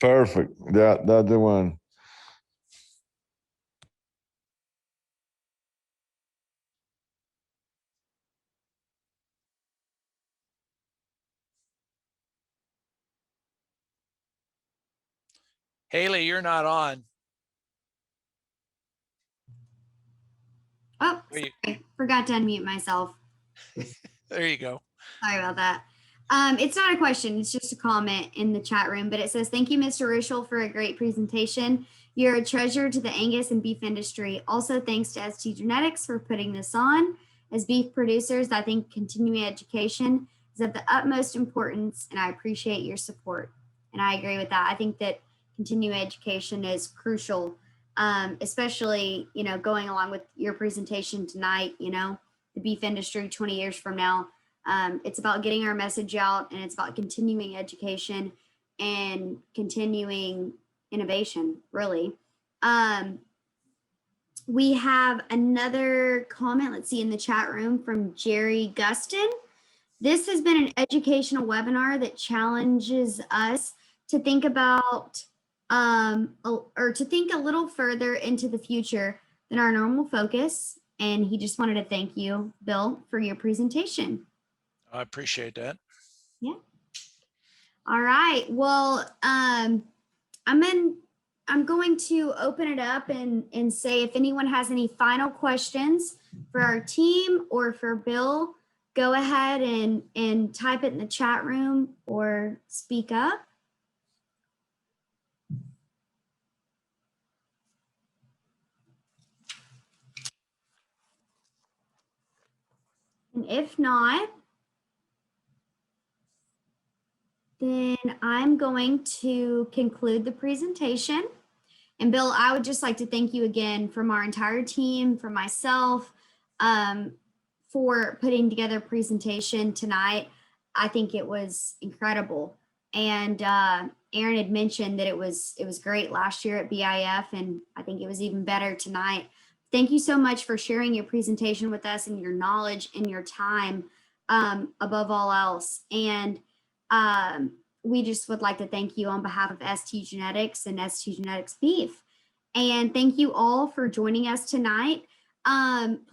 Perfect. Yeah, that's the one. Haley, you're not on. Oh, sorry. Forgot to unmute myself. There you go. Sorry about that. It's not a question, it's just a comment in the chat room, but it says, thank you, Mr. Rishel, for a great presentation. You're a treasure to the Angus and beef industry. Also, thanks to STgenetics for putting this on. As beef producers, I think continuing education is of the utmost importance, and I appreciate your support. And I agree with that. I think that continuing education is crucial, especially, going along with your presentation tonight, the beef industry 20 years from now. It's about getting our message out, and it's about continuing education and continuing innovation, really. We have another comment, let's see, in the chat room from Jerry Gustin. This has been an educational webinar that challenges us to think about or to think a little further into the future than our normal focus. And he just wanted to thank you, Bill, for your presentation. I appreciate that. Yeah. All right. Well, I'm going to open it up and say, if anyone has any final questions for our team or for Bill, go ahead and type it in the chat room or speak up. And if not, then I'm going to conclude the presentation. And Bill, I would just like to thank you again from our entire team, from myself, for putting together a presentation tonight. I think it was incredible. And Aaron had mentioned that it was great last year at BIF, and I think it was even better tonight. Thank you so much for sharing your presentation with us and your knowledge and your time. above all else. And we just would like to thank you on behalf of STgenetics and STgenetics Beef. And thank you all for joining us tonight.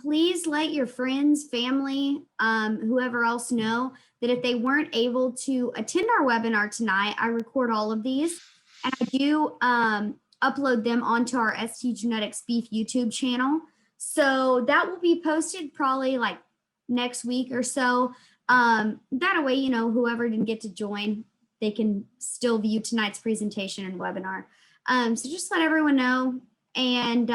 Please let your friends, family, whoever else know that if they weren't able to attend our webinar tonight, I record all of these and I do upload them onto our STgenetics Beef YouTube channel. So that will be posted probably like next week or so. That way, you know, whoever didn't get to join, they can still view tonight's presentation and webinar. So just let everyone know. And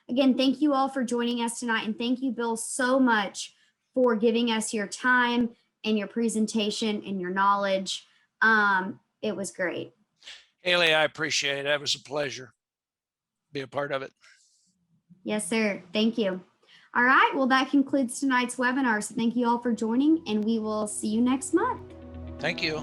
again, thank you all for joining us tonight. And thank you, Bill, so much for giving us your time and your presentation and your knowledge. It was great. Haley, I appreciate it. It was a pleasure. Be a part of it. Yes, sir. Thank you. All right. Well, that concludes tonight's webinar. So thank you all for joining, and we will see you next month. Thank you.